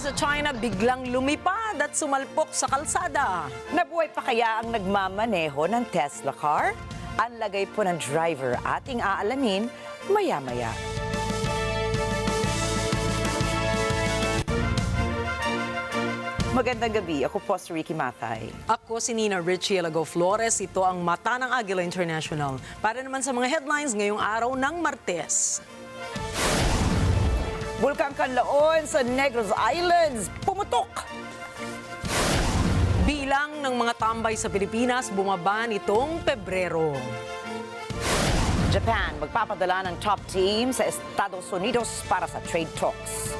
sa China biglang lumipad at sumalpok sa kalsada. Nabuhay pa kaya ang nagmamaneho ng Tesla car? Ang lagay po ng driver ating aalamin maya-maya. Magandang gabi. Ako po si Ricky Mathay. Ako si Nina Richie Alago Flores. Ito ang mata ng Agila International. Para naman sa mga headlines ngayong araw ng Martes. Bulkang Kanlaon sa Negros Islands, pumutok! Bilang ng mga tambay sa Pilipinas bumaba nitong Pebrero. Japan magpapadala ng top team sa Estados Unidos para sa trade talks.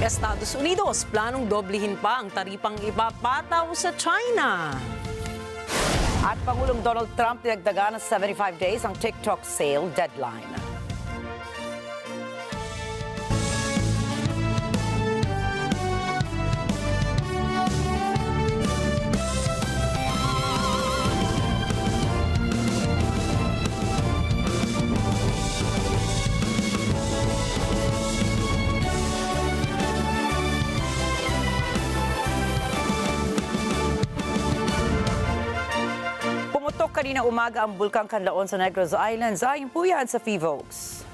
Estados Unidos planong doblehin pa ang taripang ipapataw sa China. At Pangulong Donald Trump dinagdagan ng 75 days ang TikTok sale deadline. Pumutok kanina umaga ang Bulkang Kanlaon sa Negros Islands. Ayon po yan sa FIVOX.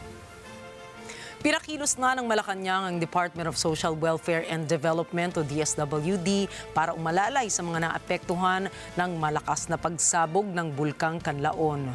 Pinakilos na ng Malacanang ang Department of Social Welfare and Development o DSWD para umalalay sa mga naapektuhan ng malakas na pagsabog ng Bulkang Kanlaon.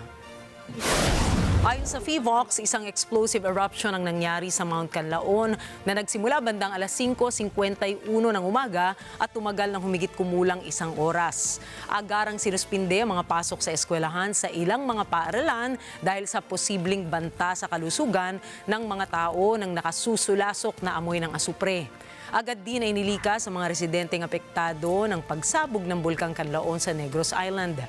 Ayon sa FIVOX, isang explosive eruption ang nangyari sa Mount Kanlaon na nagsimula bandang alas 5:51 ng umaga at tumagal ng humigit kumulang 1 oras. Agarang sinuspinde ang mga pasok sa eskwelahan sa ilang mga paaralan dahil sa posibleng banta sa kalusugan ng mga tao ng nakasusulasok na amoy ng asupre. Agad din ay nilika sa mga residenteng apektado ng pagsabog ng Bulkang Kanlaon sa Negros Island.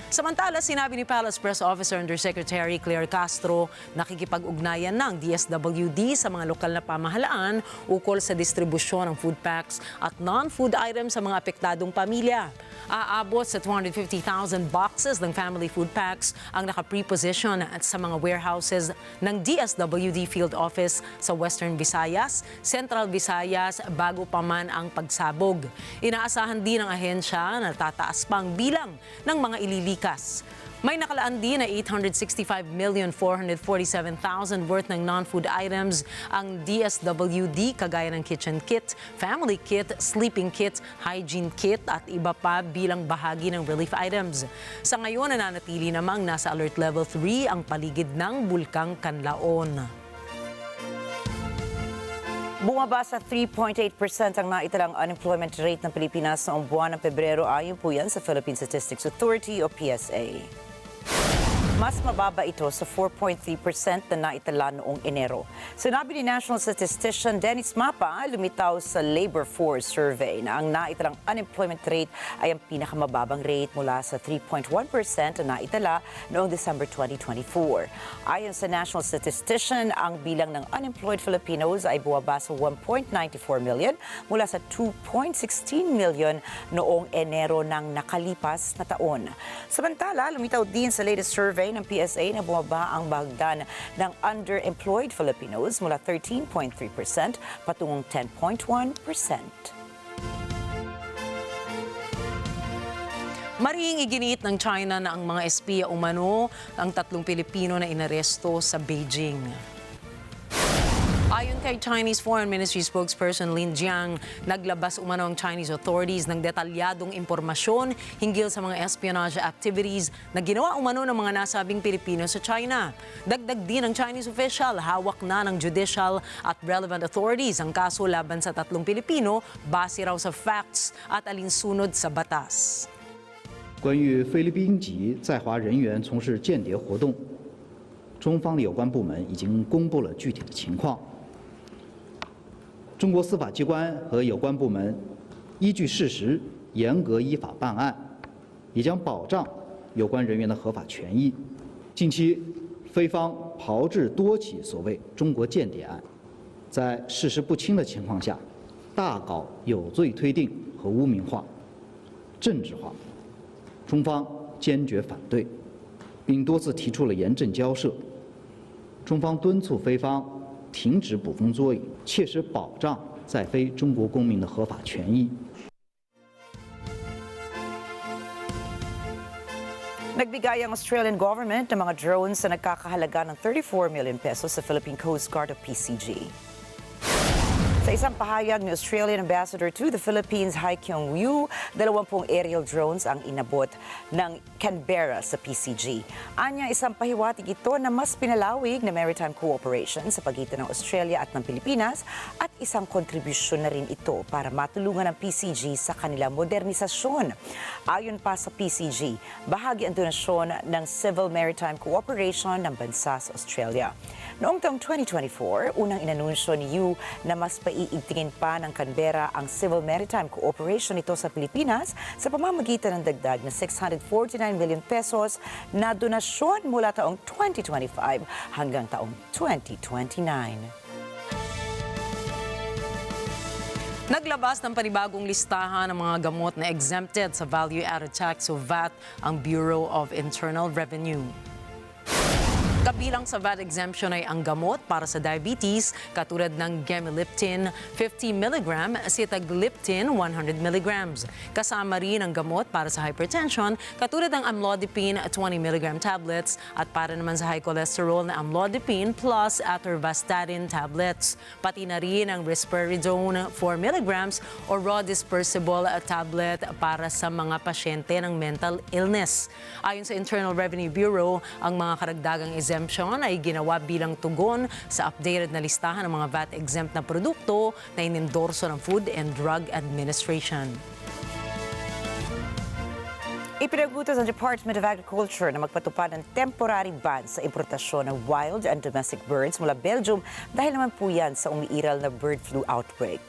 Samantala, sinabi ni Palace Press Officer Undersecretary Claire Castro, nakikipag-ugnayan ng DSWD sa mga lokal na pamahalaan ukol sa distribusyon ng food packs at non-food items sa mga apektadong pamilya. Aabot sa 250,000 boxes ng family food packs ang naka-preposition at sa mga warehouses ng DSWD Field Office sa Western Visayas, Central Visayas bago pa man ang pagsabog. Inaasahan din ng ahensya na tataas pa ang bilang ng mga ililikas. May nakalaan din na 865,447,000 worth ng non-food items ang DSWD kagaya ng kitchen kit, family kit, sleeping kit, hygiene kit at iba pa bilang bahagi ng relief items. Sa ngayon, nananatili namang nasa alert level 3 ang paligid ng Bulkang Kanlaon. Bumaba sa 3.8% ang naitalang unemployment rate ng Pilipinas noong buwan ng Pebrero ayon po yan sa Philippine Statistics Authority o PSA. Mas mababa ito sa 4.3% na naitala noong Enero. Sinabi ni National Statistician Dennis Mapa, lumitaw sa Labor Force Survey na ang naitalang unemployment rate ay ang pinakamababang rate mula sa 3.1% na naitala noong December 2024. Ayon sa National Statistician, ang bilang ng unemployed Filipinos ay buwaba sa 1.94 million mula sa 2.16 million noong Enero ng nakalipas na taon. Samantala, lumitaw din sa latest survey ng PSA na bumaba ang bahagdan ng underemployed Filipinos mula 13.3% patungong 10.1%. Marihing iginiit ng China na ang mga espiya umano ang 3 Pilipino na inaresto sa Beijing. Ayon kay Chinese Foreign Ministry spokesperson Lin Jiang, naglabas umano ang Chinese authorities ng detalyadong impormasyon hinggil sa mga espionage activities na ginawa umano ng mga nasabing Pilipino sa China. Dagdag din ng Chinese official, hawak na ng judicial at relevant authorities ang kaso laban sa 3 Pilipino base raw sa facts at alinsunod sa batas. 关于菲律宾籍在华人员从事间谍活动，中方的有关部门已经公布了具体的情况。中国司法机关和有关部门依据事实严格依法办案，也将保障有关人员的合法权益。近期，菲方炮制多起所谓中国间谍案，在事实不清的情况下，大搞有罪推定和污名化、政治化。中方坚决反对，并多次提出了严正交涉。中方敦促菲方停止捕风捉影，切实保障在非中国公民的合法权益。 Nagbigay ang Australian government ng mga drones na nagkakahalaga ng 34 million pesos sa Philippine Coast Guard o PCG. Sa isang pahayag ni Australian Ambassador to the Philippines, Hai Kyung-woo, 20 aerial drones ang inabot ng Canberra sa PCG. Anya, isang pahiwatig ito na mas pinalawig na maritime cooperation sa pagitan ng Australia at ng Pilipinas at isang kontribusyon na rin ito para matulungan ang PCG sa kanilang modernisasyon. Ayon pa sa PCG, bahagi ang donasyon ng Civil Maritime Cooperation ng bansa sa Australia. Noong taong 2024, unang inanunsyo ni Yu na mas paiigtingin pa ng Canberra ang Civil Maritime Cooperation nito sa Pilipinas sa pamamagitan ng dagdag na 649 million pesos na donasyon mula taong 2025 hanggang taong 2029. Naglabas ng panibagong listahan ng mga gamot na exempted sa value-added tax o VAT ang Bureau of Internal Revenue. Kabilang sa VAT exemption ay ang gamot para sa diabetes katulad ng gemcitabine 50 mg, sitagliptin 100 mg. Kasama rin ang gamot para sa hypertension katulad ng amlodipine 20 mg tablets at para naman sa high cholesterol na amlodipine plus atorvastatin tablets. Pati na rin ang risperidone 4 mg o raw dispersible tablet para sa mga pasyente ng mental illness. Ayon sa Internal Revenue Bureau, ang mga karagdagang exemption ay ginawa bilang tugon sa updated na listahan ng mga VAT-exempt na produkto na inendorso ng Food and Drug Administration. Ipinagutos ng Department of Agriculture na magpatupad ng temporary ban sa importasyon ng wild and domestic birds mula Belgium dahil naman po yan sa umiiral na bird flu outbreak.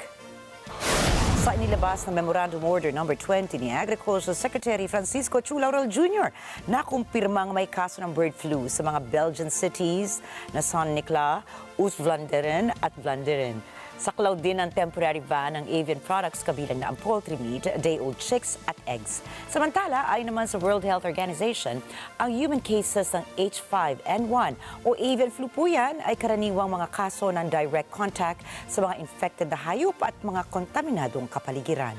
Sa inilabas ng Memorandum Order No. 20 ni Agricultural Secretary Francisco Chu Laurel Jr. na kumpirmang may kaso ng bird flu sa mga Belgian cities na Saint-Nicolas, Oos-Vlaanderen at Vlaanderen. Saklaw din ang temporary ban ng avian products kabilang na ang poultry meat, day-old chicks at eggs. Samantala, ayon naman sa World Health Organization, ang human cases ng H5N1 o avian flu po yan ay karaniwang mga kaso ng direct contact sa mga infected na hayop at mga kontaminadong kapaligiran.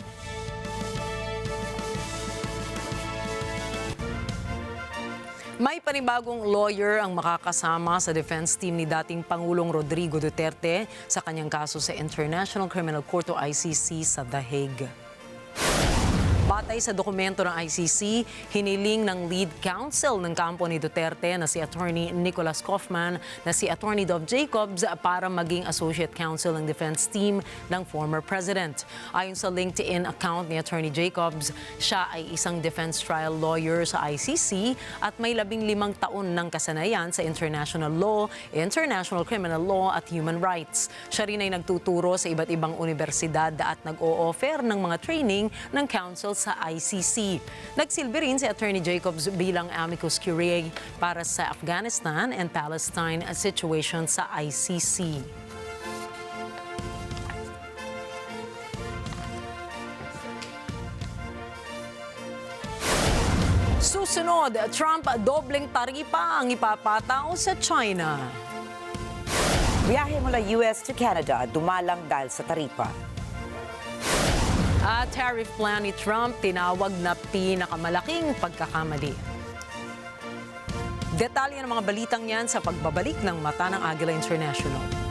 May panibagong lawyer ang makakasama sa defense team ni dating Pangulong Rodrigo Duterte sa kanyang kaso sa International Criminal Court o ICC sa The Hague. Batay sa dokumento ng ICC, hiniling ng lead counsel ng kampo ni Duterte na si Attorney Nicholas Kaufman na si Attorney Dov Jacobs para maging associate counsel ng defense team ng former president. Ayon sa LinkedIn account ni Attorney Jacobs, siya ay isang defense trial lawyer sa ICC at may 15 taon ng kasanayan sa international law, international criminal law at human rights. Siya rin ay nagtuturo sa iba't ibang universidad at nag-o-offer ng mga training ng counsel sa ICC. Nagsilbi rin si Attorney Jacobs bilang amicus curiae para sa Afghanistan and Palestine situation sa ICC. Susunod, Trump dobleng taripa ang ipapataw sa China. Biyahe mula US to Canada, dumalang dahil sa taripa. At tariff plan ni Trump tinawag na pinakamalaking pagkakamali. Detalye ng mga balitang yan sa pagbabalik ng Mata ng Agila International.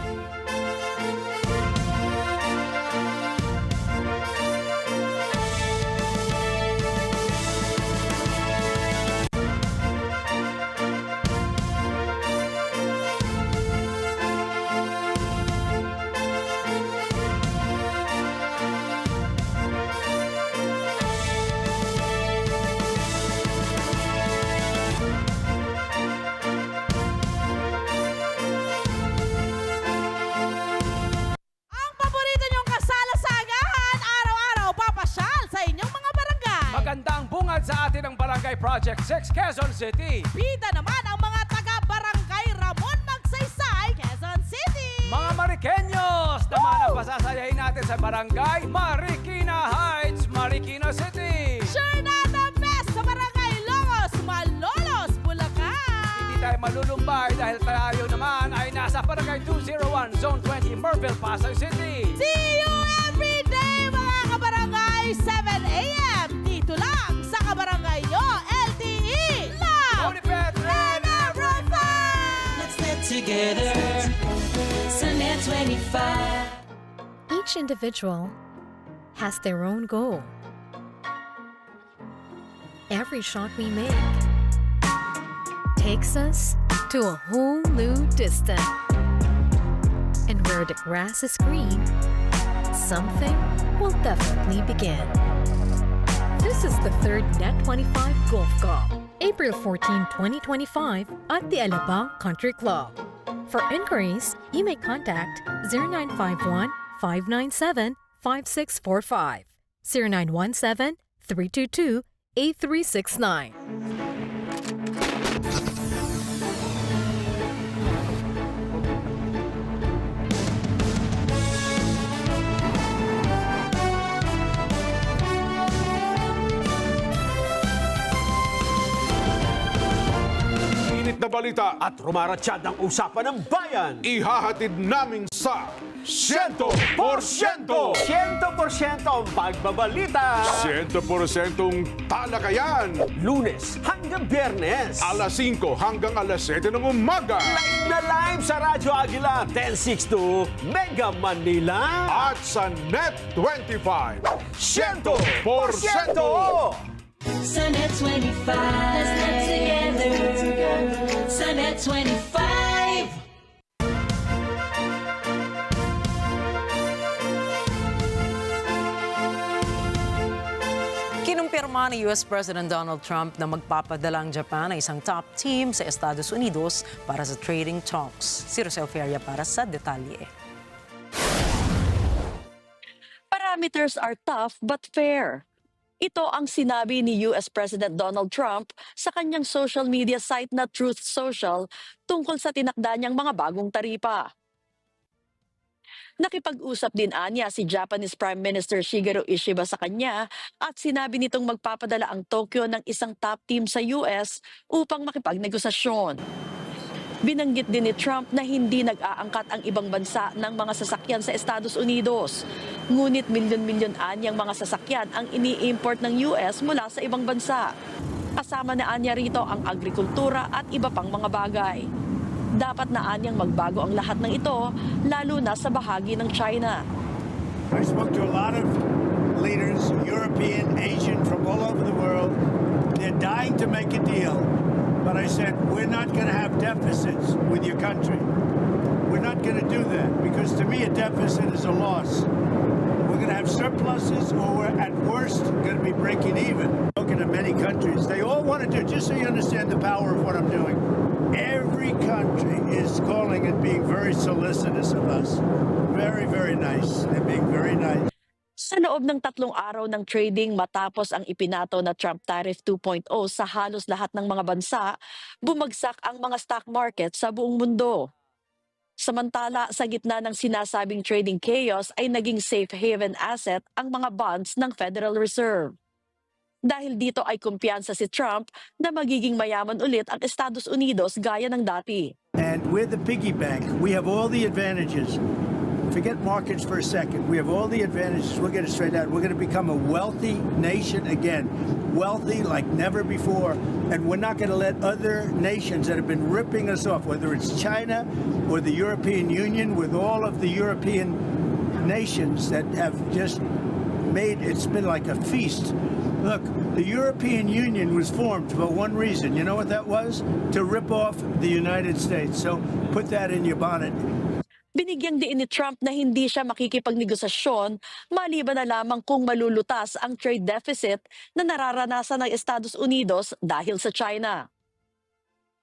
Magandang bungad sa atin ang Barangay Project 6, Quezon City. Bida naman ang mga taga-barangay Ramon Magsaysay, Quezon City. Mga Mariqueños naman ang pasasayahin natin sa Barangay Marikina Heights, Marikina City. Sure na the best sa Barangay Longos, Malolos, Bulacan. Hindi tayo malulumbay dahil tayo naman ay nasa Barangay 201, Zone 20, Merville, Pasay City. See you every day mga kabarangay, 7 a.m. Dito lang sa kabarangay nyo, LTE. Love Unipet and everything! Let's knit together. So NET25. Each individual has their own goal. Every shot we make takes us to a whole new distance. And where the grass is green, something will definitely begin. This is the third NET25 Golf Cup, April 14, 2025 at the Alabang Country Club. For inquiries, you may contact 0951-597-5645, 0917-322-8369. Na balita At rumaratsyad ang usapan ng bayan. ihahatid namin sa 100%! 100% ang pagbabalita. 100% talakayan. Lunes hanggang Biyernes. Alas 5 hanggang alas 7 ng umaga. Live na live sa Radyo Agila 1062 Mega Manila. At sa NET25 100%! So NET25. Let's knit together. So NET25. Kinumpirma ni US President Donald Trump na magpapadala ang Japan ng isang top team sa Estados Unidos para sa trading talks. Si Rosel Feria para sa detalye. Parameters are tough but fair. Ito ang sinabi ni US President Donald Trump sa kanyang social media site na Truth Social tungkol sa tinakda niyang mga bagong taripa. Nakipag-usap din anya si Japanese Prime Minister Shigeru Ishiba sa kanya at sinabi nitong magpapadala ang Tokyo ng isang top team sa US upang makipagnegosasyon. Binanggit din ni Trump na hindi nag-aangkat ang ibang bansa ng mga sasakyan sa Estados Unidos. Ngunit milyon-milyon anyang mga sasakyan ang ini-import ng US mula sa ibang bansa. Kasama na anya rito ang agrikultura at iba pang mga bagay. Dapat na anyang magbago ang lahat ng ito, lalo na sa bahagi ng China. I spoke to a lot of leaders, European, Asian, from all over the world. They're dying to make a deal. But I said, we're not going to have deficits with your country. We're not going to do that because to me a deficit is a loss. We're going to have surpluses or we're at worst going to be breaking even. Looking at many countries, they all want to do, just so you understand the power of what I'm doing. Every country is calling and being very solicitous of us. Very, very nice. They're being very nice. Sa loob ng 3 araw ng trading matapos ang ipinato na Trump Tariff 2.0 sa halos lahat ng mga bansa, bumagsak ang mga stock market sa buong mundo. Samantala, sa gitna ng sinasabing trading chaos ay naging safe haven asset ang mga bonds ng Federal Reserve. Dahil dito ay kumpiyansa si Trump na magiging mayaman ulit ang Estados Unidos gaya ng dati. And we're the piggy bank. We have all the advantages. Forget markets for a second. We have all the advantages. We'll get it straight out. We're going to become a wealthy nation again. Wealthy like never before. And we're not going to let other nations that have been ripping us off, whether it's China or the European Union, with all of the European nations that have just made, it's been like a feast. Look, the European Union was formed for one reason. You know what that was? To rip off the United States. So put that in your bonnet. Binigyang diin ni Trump na hindi siya makikipagnegosasyon maliban na lamang kung malulutas ang trade deficit na nararanasan ng Estados Unidos dahil sa China.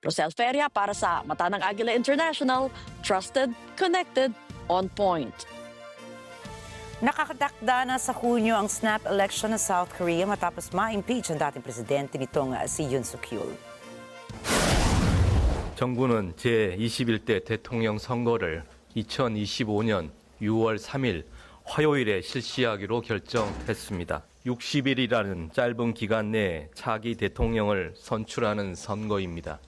Rosel Feria para sa Mata ng Agila International, trusted, connected, on point. Nakakatakda na sa Hunyo ang snap election ng South Korea matapos ma-impeach ang dating presidente nitong si Yoon Suk-yeol. 정부는 제21대 대통령 선거를 2025년 6월 3일 화요일에 실시하기로 결정했습니다. 60일이라는 짧은 기간 내에 차기 대통령을 선출하는 선거입니다.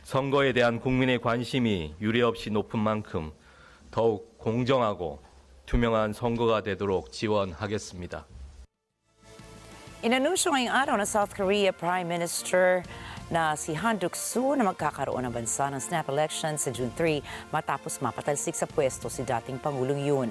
선거에 대한 국민의 관심이 유례없이 높은 만큼 더욱 공정하고 투명한 선거가 되도록 지원하겠습니다. Inanunsyo ngayong araw ng South Korea Prime Minister na si Han Duck-soo na magkakaroon ng bansa ng snap election sa June 3 matapos mapatalsik sa pwesto si dating Pangulong Yoon.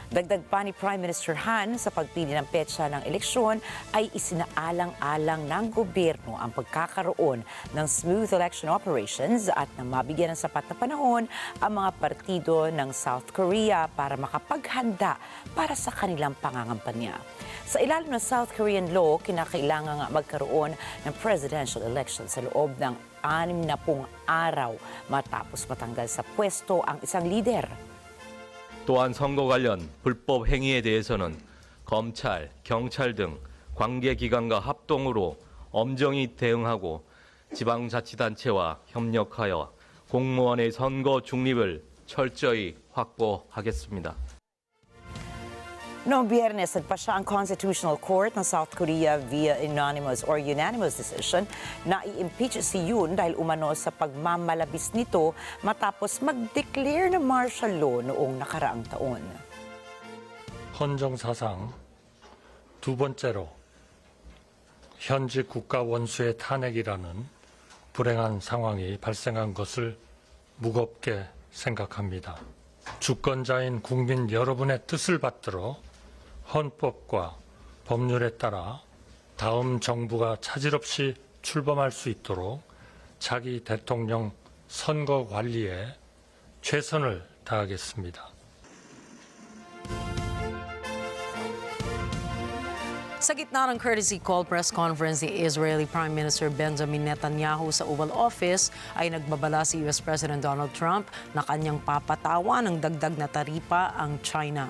Dagdag pa ni Prime Minister Han sa pagpili ng petsa ng eleksyon ay isinaalang-alang ng gobyerno ang pagkakaroon ng smooth election operations at na mabigyan ng sapat na panahon ang mga partido ng South Korea para makapaghanda para sa kanilang pangangampanya. Sa ilalim ng South Korean law, kinakailangan nga magkaroon ng presidential election sa loob ng 60 araw matapos matanggal sa pwesto ang isang lider. 또한 선거 관련 불법 행위에 대해서는 검찰, 경찰 등 관계기관과 합동으로 엄정히 대응하고 지방자치단체와 협력하여 공무원의 선거 중립을 철저히 확보하겠습니다. Noong Biyernes, nagpasya ang Constitutional Court ng South Korea via unanimous decision na i-impeach si Yoon dahil umano sa pagmamalabis nito matapos mag-declare ng martial law noong nakaraang taon. 헌정사상 두 번째로 현직 국가 원수의 탄핵이라는 불행한 상황이 발생한 것을 무겁게 생각합니다. 주권자인 국민 여러분의 뜻을 받들어 헌법과 법률에 따라 다음 정부가 차질 없이 출범할 수 있도록 자기 대통령 선거 관리에 최선을 다하겠습니다. Sa gitna ng courtesy call press conference ni Israeli Prime Minister Benjamin Netanyahu sa Oval Office ay nagbabala si US President Donald Trump na kanyang papatawan ng dagdag na taripa ang China.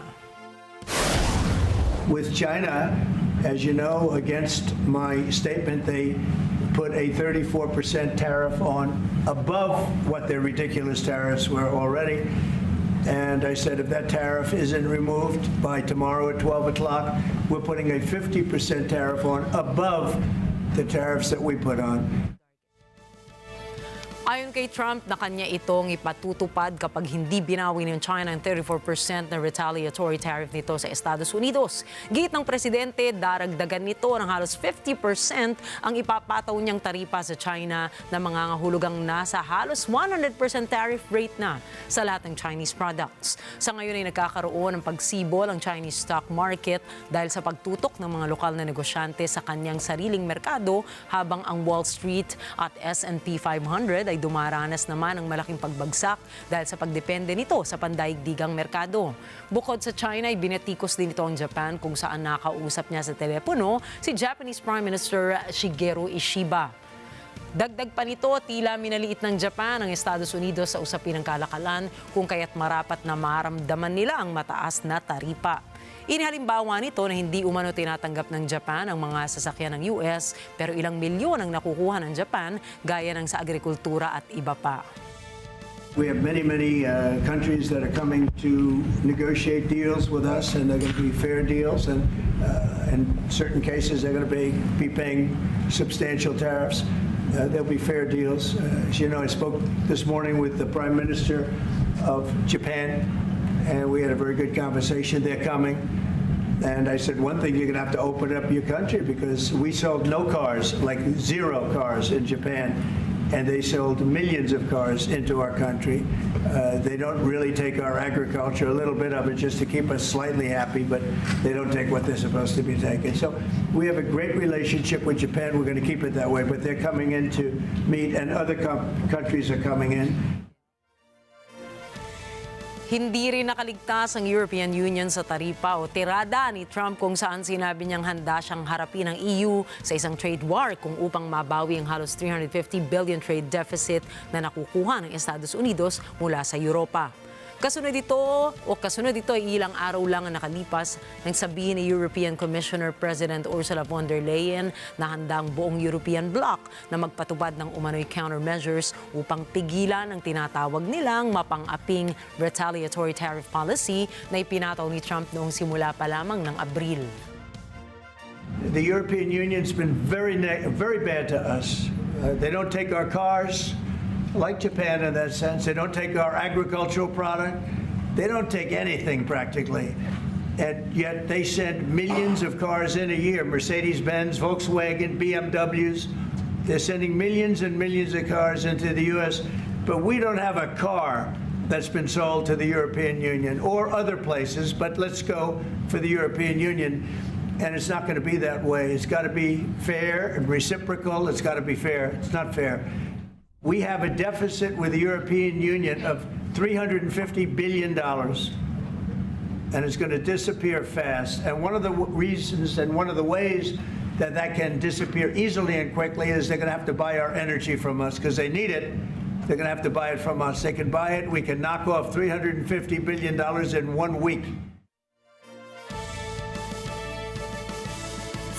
With China, as you know, against my statement, they put a 34% tariff on above what their ridiculous tariffs were already. And I said, if that tariff isn't removed by tomorrow at 12 o'clock, we're putting a 50% tariff on above the tariffs that we put on. Ayon kay Trump na kanya itong ipatutupad kapag hindi binawi ng China ang 34% na retaliatory tariff nito sa Estados Unidos. Git ng presidente, daragdagan nito ng halos 50% ang ipapataw niyang taripa sa China na mangangahulugang nasa halos 100% tariff rate na sa lahat ng Chinese products. Sa ngayon ay nagkakaroon ng pagsibol ang Chinese stock market dahil sa pagtutok ng mga lokal na negosyante sa kanyang sariling merkado habang ang Wall Street at S&P 500 ay dumaranas naman ng malaking pagbagsak dahil sa pagdepende nito sa pandaigdigang merkado. Bukod sa China, ay binatikos din ito ang Japan kung saan nakausap niya sa telepono si Japanese Prime Minister Shigeru Ishiba. Dagdag pa nito, tila minaliit ng Japan ang Estados Unidos sa usapin ng kalakalan kung kaya't marapat na maramdaman nila ang mataas na taripa. Inihalimbawa nito na hindi umano tinatanggap ng Japan ang mga sasakyan ng US pero ilang milyon ang nakukuha ng Japan gaya ng sa agrikultura at iba pa. We have many countries that are coming to negotiate deals with us, and they're going to be fair deals, and in certain cases they're going to be paying substantial tariffs. There'll be fair deals. As you know, I spoke this morning with the Prime Minister of Japan, and we had a very good conversation. They're coming. And I said, one thing, you're going to have to open up your country because we sold no cars, like 0 cars in Japan, and they sold millions of cars into our country. They don't really take our agriculture, a little bit of it just to keep us slightly happy, but they don't take what they're supposed to be taking. So we have a great relationship with Japan. We're going to keep it that way, but they're coming in to meet, and other countries are coming in. Hindi rin nakaligtas ang European Union sa taripa o tirada ni Trump kung saan sinabi niyang handa siyang harapin ang EU sa isang trade war kung upang mabawi ang halos 350 billion trade deficit na nakukuha ng Estados Unidos mula sa Europa. Kasunod dito ay ilang araw lang ang nakalipas nang sabihin ni European Commissioner President Ursula von der Leyen na handa ang buong European bloc na magpatupad ng umano'y countermeasures upang pigilan ang tinatawag nilang mapang-aping retaliatory tariff policy na ipinataw ni Trump noong simula pa lamang ng Abril. The European Union's been very bad to us. They don't take our cars. like Japan in that sense. They don't take our agricultural product. They don't take anything practically. And yet they send millions of cars in a year, Mercedes-Benz, Volkswagen, BMWs. They're sending millions and millions of cars into the U.S., but we don't have a car that's been sold to the European Union or other places, but let's go for the European Union. And it's not going to be that way. It's got to be fair and reciprocal. It's got to be fair. It's not fair. We have a deficit with the European Union of $350 billion. And it's going to disappear fast. And one of the reasons and one of the ways that that can disappear easily and quickly is they're going to have to buy our energy from us because they need it. They're going to have to buy it from us. They can buy it. We can knock off $350 billion in 1 week.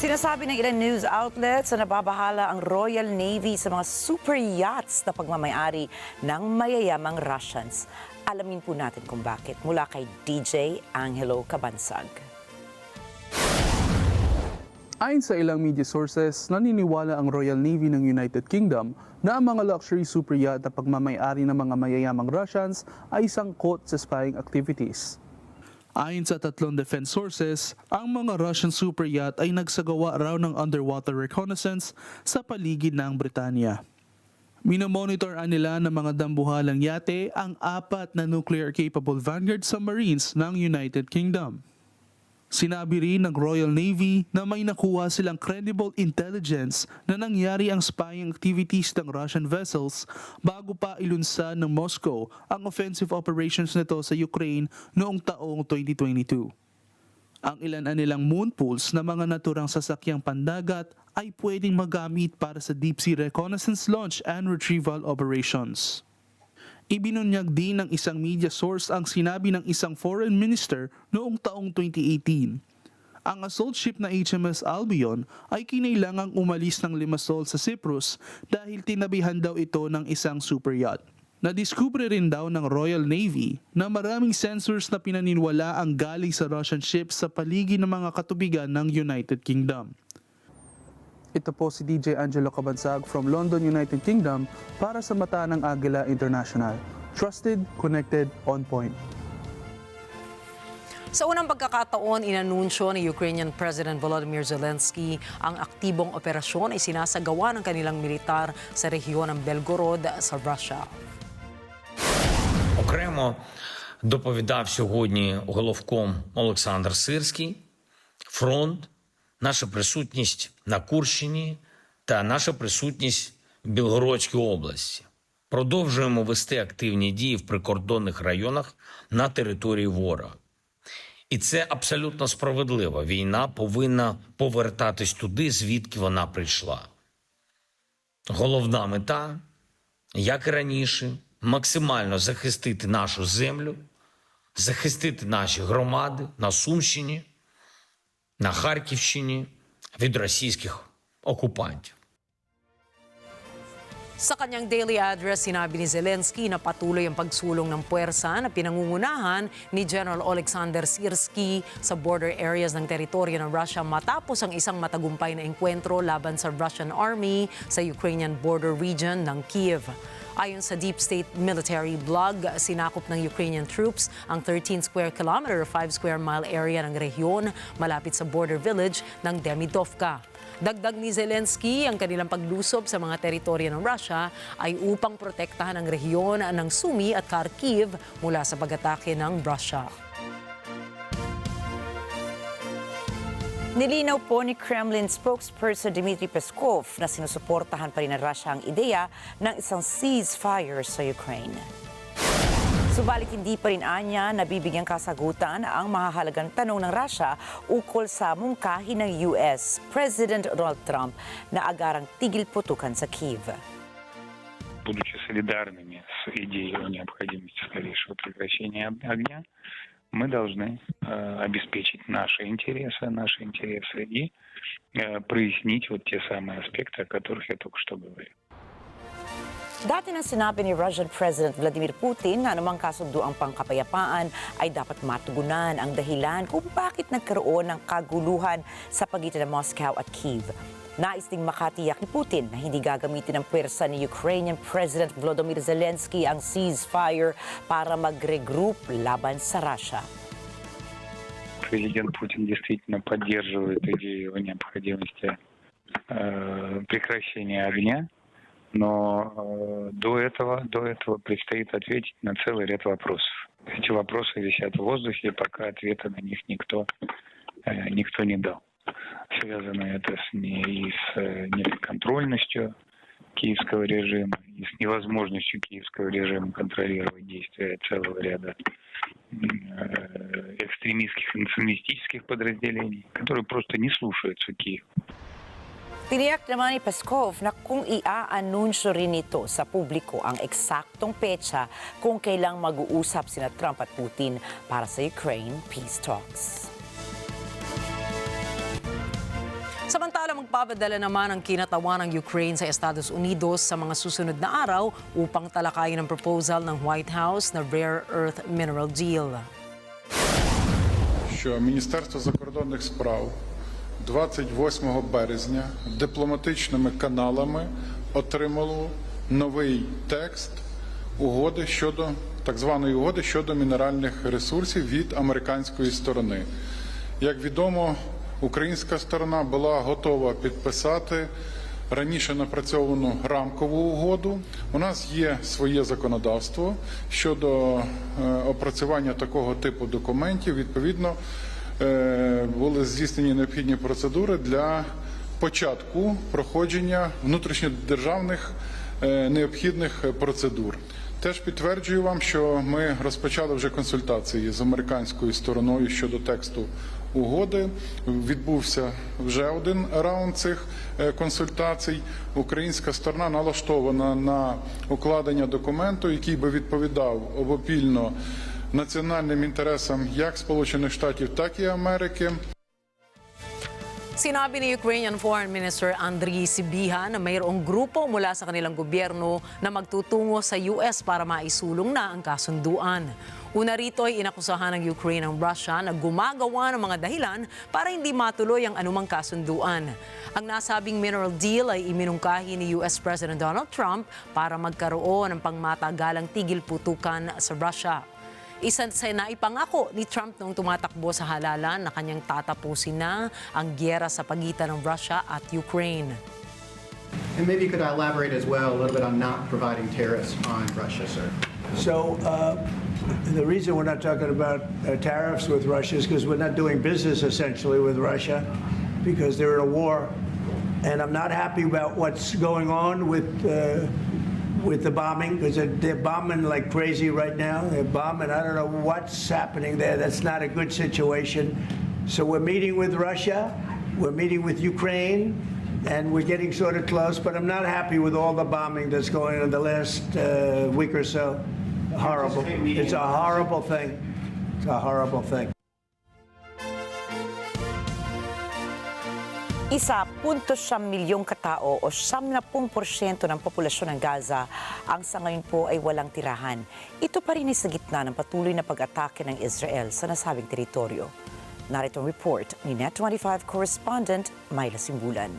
Sinasabi ng ilang news outlets na nababahala ang Royal Navy sa mga super yachts na pagmamayari ng mayayamang Russians. Alamin po natin kung bakit. Mula kay DJ Angelo Cabansag. Ayon sa ilang media sources, naniniwala ang Royal Navy ng United Kingdom na ang mga luxury super yacht na pagmamayari ng mga mayayamang Russians ay sangkot sa spying activities. Ayon sa tatlong defense sources, ang mga Russian super yacht ay nagsagawa raw ng underwater reconnaissance sa paligid ng Britanya. Minomonitor nila ng mga dambuhalang yate ang 4 na nuclear-capable Vanguard submarines ng United Kingdom. Sinabi rin ng Royal Navy na may nakuha silang credible intelligence na nangyari ang spying activities ng Russian vessels bago pa ilunsad ng Moscow ang offensive operations nito sa Ukraine noong taong 2022. Ang ilan nilang moon pools na mga naturang sasakyang pandagat ay pwedeng magamit para sa deep sea reconnaissance launch and retrieval operations. Ibinunyag din ng isang media source ang sinabi ng isang foreign minister noong taong 2018. Ang assault ship na HMS Albion ay kinailangang umalis ng Limassol sa Cyprus dahil tinabihan daw ito ng isang super yacht. Nadiskubre rin daw ng Royal Navy na maraming sensors na pinaniniwala ang galing sa Russian ships sa paligid ng mga katubigan ng United Kingdom. Ito po si DJ Angelo Cabansag from London, United Kingdom para sa Mata ng Agila International. Trusted, connected, on point. Sa unang pagkakataon, inanunsyo ni Ukrainian President Volodymyr Zelensky ang aktibong operasyon ay sinasagawa ng kanilang militar sa rehiyon ng Belgorod sa Russia. Окремо доповідав сьогодні головком Олександр Сирський, фронт, наша присутність на Курщині та наша присутність в Білгородській області. Продовжуємо вести активні дії в прикордонних районах на території ворога. І це абсолютно справедливо. Війна повинна повертатись туди, звідки вона прийшла. Головна мета, як і раніше, максимально захистити нашу землю, захистити наші громади на Сумщині, на Харківщині від російських окупантів. Sa kanyang daily address, sinabi ni Zelensky na patuloy ang pagsulong ng puwersa na pinangungunahan ni General Alexander Sirski sa border areas ng teritoryo ng Russia matapos ang isang matagumpay na engkwentro laban sa Russian Army sa Ukrainian border region ng Kiev. Ayon sa Deep State Military Blog, sinakop ng Ukrainian troops ang 13 square kilometer, 5 square mile area ng rehiyon malapit sa border village ng Demidovka. Dagdag ni Zelensky, ang kanilang paglusob sa mga teritoryo ng Russia ay upang protektahan ang rehiyon ng Sumy at Kharkiv mula sa pag-atake ng Russia. Nilinaw po ni Kremlin spokesperson Dmitry Peskov na sinusuportahan pa rin ng Russia ang ideya ng isang ceasefire sa Ukraine. Subalit hindi pa rin anya nabibigyang kasagutan ang mahahalagang tanong ng Russia ukol sa mungkahi ng US President Donald Trump na agarang tigil putukan sa Kyiv. Будучи солидарными с идеей о необходимости скорейшего прекращения огня, мы должны обеспечить наши интересы и прояснить вот те самые аспекты, о которых я только что говорил. Dati na sinabi ni Russian President Vladimir Putin na anumang kasunduang pangkapayapaan ay dapat matugunan ang dahilan kung bakit nagkaroon ng kaguluhan sa pagitan ng Moscow at Kyiv. Nais ding makatiyak ni Putin na hindi gagamitin ng puwersa ni Ukrainian President Volodymyr Zelensky ang ceasefire para mag-regroup laban sa Russia. Президент Путин действительно поддерживает идею о необходимости прекращения огня, но до этого предстоит ответить на целый ряд вопросов. Эти вопросы висят в воздухе, пока ответа на них никто не дал. Связано это и с неподконтрольностью киевского режима, и с невозможностью киевского режима контролировать действия целого ряда экстремистских и националистических подразделений, которые просто не слушаются Киев. Tiniyak naman ni Peskov na kung ia-anunsyo rin ito sa publiko ang eksaktong petsa kung kailang mag-uusap sina Trump at Putin para sa Ukraine peace talks. Samantala, magpapadala naman ang kinatawan ng Ukraine sa Estados Unidos sa mga susunod na araw upang talakayin ang proposal ng White House na rare earth mineral deal. Що Міністерство закордонних справ 28 березня дипломатичними каналами отримало новий текст угоди щодо так званої угоди щодо мінеральних ресурсів від американської сторони. Як відомо, українська сторона була готова підписати раніше напрацьовану рамкову угоду. У нас є своє законодавство щодо опрацювання такого типу документів. Відповідно, були здійснені необхідні процедури для початку проходження внутрішньодержавних необхідних процедур. Теж підтверджую вам, що ми розпочали вже консультації з американською стороною щодо тексту угоди. Відбувся вже один раунд цих консультацій. Українська сторона налаштована на укладення документу, який би відповідав обопільно національним інтересам як Сполучених Штатів, так і Америки. Sinabi ni Ukrainian Foreign Minister Andriy Sybiha na mayroong grupo mula sa kanilang gobyerno na magtutungo sa US para maisulong na ang kasunduan. Una rito ay inakusahan ng Ukraine ang Russia na gumagawa ng mga dahilan para hindi matuloy ang anumang kasunduan. Ang nasabing mineral deal ay iminungkahi ni US President Donald Trump para magkaroon ng pangmatagalang tigil putukan sa Russia. Isa sa naipangako ni Trump nung tumatakbo sa halalan na kanyang tatapusin na ang giyera sa pagitan ng Russia at Ukraine. And maybe you could elaborate as well a little bit on not providing tariffs on Russia, sir. So the reason we're not talking about tariffs with Russia is because we're not doing business essentially with Russia because they're in a war. And I'm not happy about what's going on with the bombing, because they're bombing like crazy right now. They're bombing. I don't know what's happening there. That's not a good situation. So we're meeting with Russia. We're meeting with Ukraine. And we're getting sort of close. But I'm not happy with all the bombing that's going on the last week or so. Horrible. It's a horrible thing. It's a horrible thing. 1.7 milyong katao o 70% ng populasyon ng Gaza ang sa ngayon po ay walang tirahan. Ito pa rin ay sa gitna ng patuloy na pag-atake ng Israel sa nasabing teritoryo. Narito ang report ni NET25 correspondent Myla Simbulan.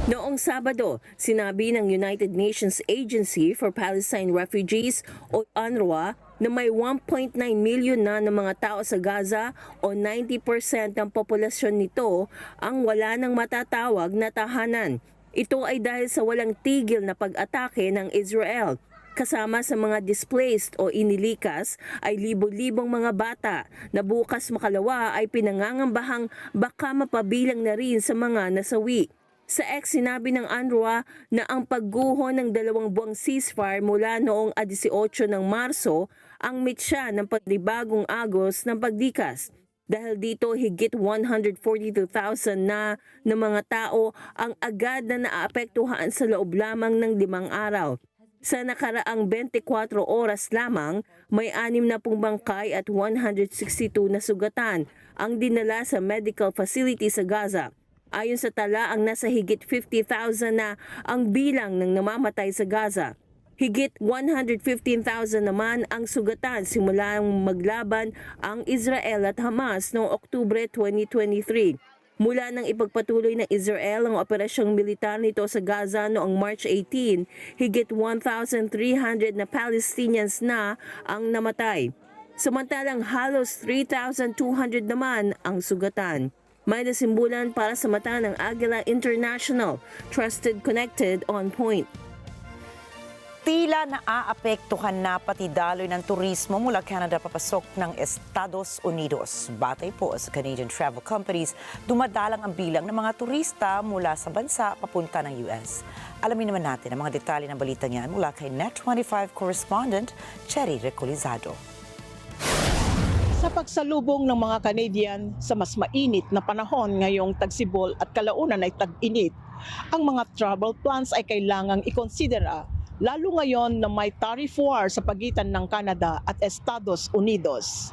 Noong Sabado, sinabi ng United Nations Agency for Palestine Refugees o UNRWA na may 1.9 milyon na ng mga tao sa Gaza o 90% ng populasyon nito ang wala ng matatawag na tahanan. Ito ay dahil sa walang tigil na pag-atake ng Israel. Kasama sa mga displaced o inilikas ay libo-libong mga bata na bukas makalawa ay pinangangambahang baka mapabilang na rin sa mga nasawi. Sa X, sinabi ng UNRWA na ang pagguho ng 2 buwang ceasefire mula noong 18 ng Marso ang mitya ng panibagong agos ng pagdikas. Dahil dito, higit 142,000 na ng mga tao ang agad na naapektuhan sa loob lamang ng 5 araw. Sa nakaraang 24 oras lamang, may 6 na pong bangkay at 162 na sugatan ang dinala sa medical facility sa Gaza. Ayon sa tala, ang nasa higit 50,000 na ang bilang ng namamatay sa Gaza. Higit 115,000 naman ang sugatan simula maglaban ang Israel at Hamas noong Oktubre 2023. Mula nang ipagpatuloy ng Israel ang operasyong militar nito sa Gaza noong March 18, higit 1,300 na Palestinians na ang namatay. Samantalang halos 3,200 naman ang sugatan. May nasimbulan para sa mata ng Agila International, trusted, connected, on point. Tila naaapektuhan na pati daloy ng turismo mula Canada papasok ng Estados Unidos. Batay po sa Canadian travel companies, dumadalang ang bilang ng mga turista mula sa bansa papunta ng US. Alamin naman natin ang mga detalye ng balita niyan mula kay NET25 correspondent Cherry Recolizado. Sa pagsalubong ng mga Canadian sa mas mainit na panahon ngayong tagsibol at kalaunan ay tag-init, ang mga travel plans ay kailangang ikonsidera, lalo ngayon na may tariff war sa pagitan ng Canada at Estados Unidos.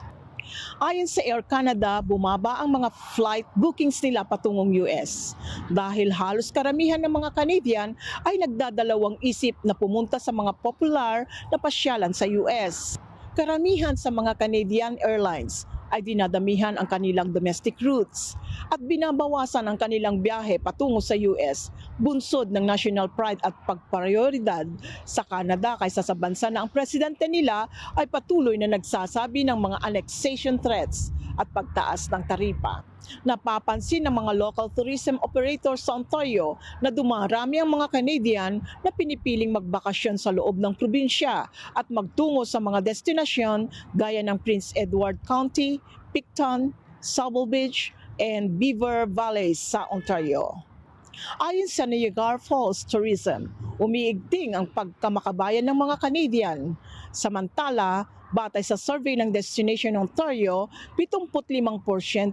Ayon sa Air Canada, bumaba ang mga flight bookings nila patungong US dahil halos karamihan ng mga Canadian ay nagdadalawang isip na pumunta sa mga popular na pasyalan sa US. Karamihan sa mga Canadian Airlines ay dinadamihan ang kanilang domestic routes at binabawasan ang kanilang biyahe patungo sa US, bunsod ng national pride at pagprioridad sa Canada kaysa sa bansa na ang presidente nila ay patuloy na nagsasabi ng mga annexation threats at pagtaas ng taripa. Napapansin ng mga local tourism operators sa Ontario na dumarami ang mga Canadian na pinipiling magbakasyon sa loob ng probinsya at magtungo sa mga destinasyon gaya ng Prince Edward County, Picton, Sauble Beach, and Beaver Valley sa Ontario. Ayon sa Niagara Falls Tourism, umiigting ang pagkamakabayan ng mga Canadian. Samantala, batay sa survey ng Destination Ontario, 75%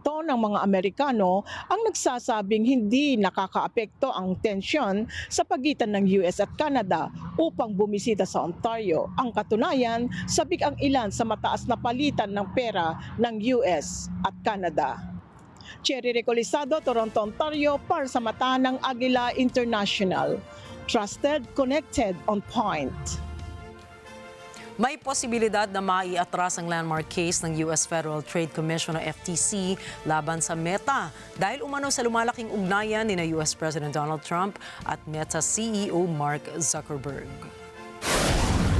ng mga Amerikano ang nagsasabing hindi nakakaapekto ang tensyon sa pagitan ng US at Canada upang bumisita sa Ontario. Ang katunayan, sabik ang ilan sa mataas na palitan ng pera ng US at Canada. Cherry Recolizado, Toronto, Ontario, para sa mata ng Agila International. Trusted, connected, on point. May posibilidad na maiatras ang landmark case ng US Federal Trade Commission o FTC laban sa Meta dahil umano sa lumalaking ugnayan ni US President Donald Trump at Meta CEO Mark Zuckerberg.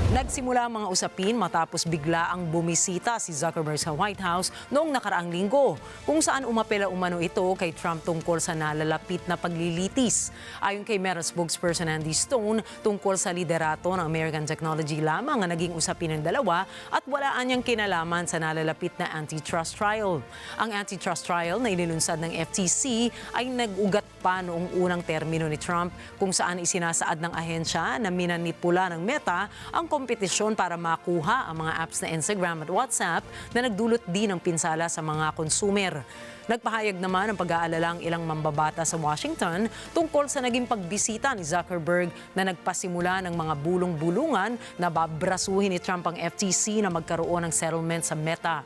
Nagsimula ang mga usapin matapos bigla ang bumisita si Zuckerberg sa White House noong nakaraang linggo, kung saan umapela umano ito kay Trump tungkol sa nalalapit na paglilitis. Ayon kay Meta spokesperson Andy Stone, tungkol sa liderato ng American technology lamang ang naging usapin ng dalawa at walaan niyang kinalaman sa nalalapit na antitrust trial. Ang antitrust trial na inilunsad ng FTC ay nag-ugat pa noong unang termino ni Trump, kung saan isinasaad ng ahensya na minanipula ng Meta ang kompetisyon para makuha ang mga apps na Instagram at WhatsApp na nagdulot din ng pinsala sa mga konsumer. Nagpahayag naman ang pag-aalala ang ilang mambabata sa Washington tungkol sa naging pagbisita ni Zuckerberg na nagpasimula ng mga bulong-bulungan na babrasuhin ni Trump ang FTC na magkaroon ng settlement sa Meta.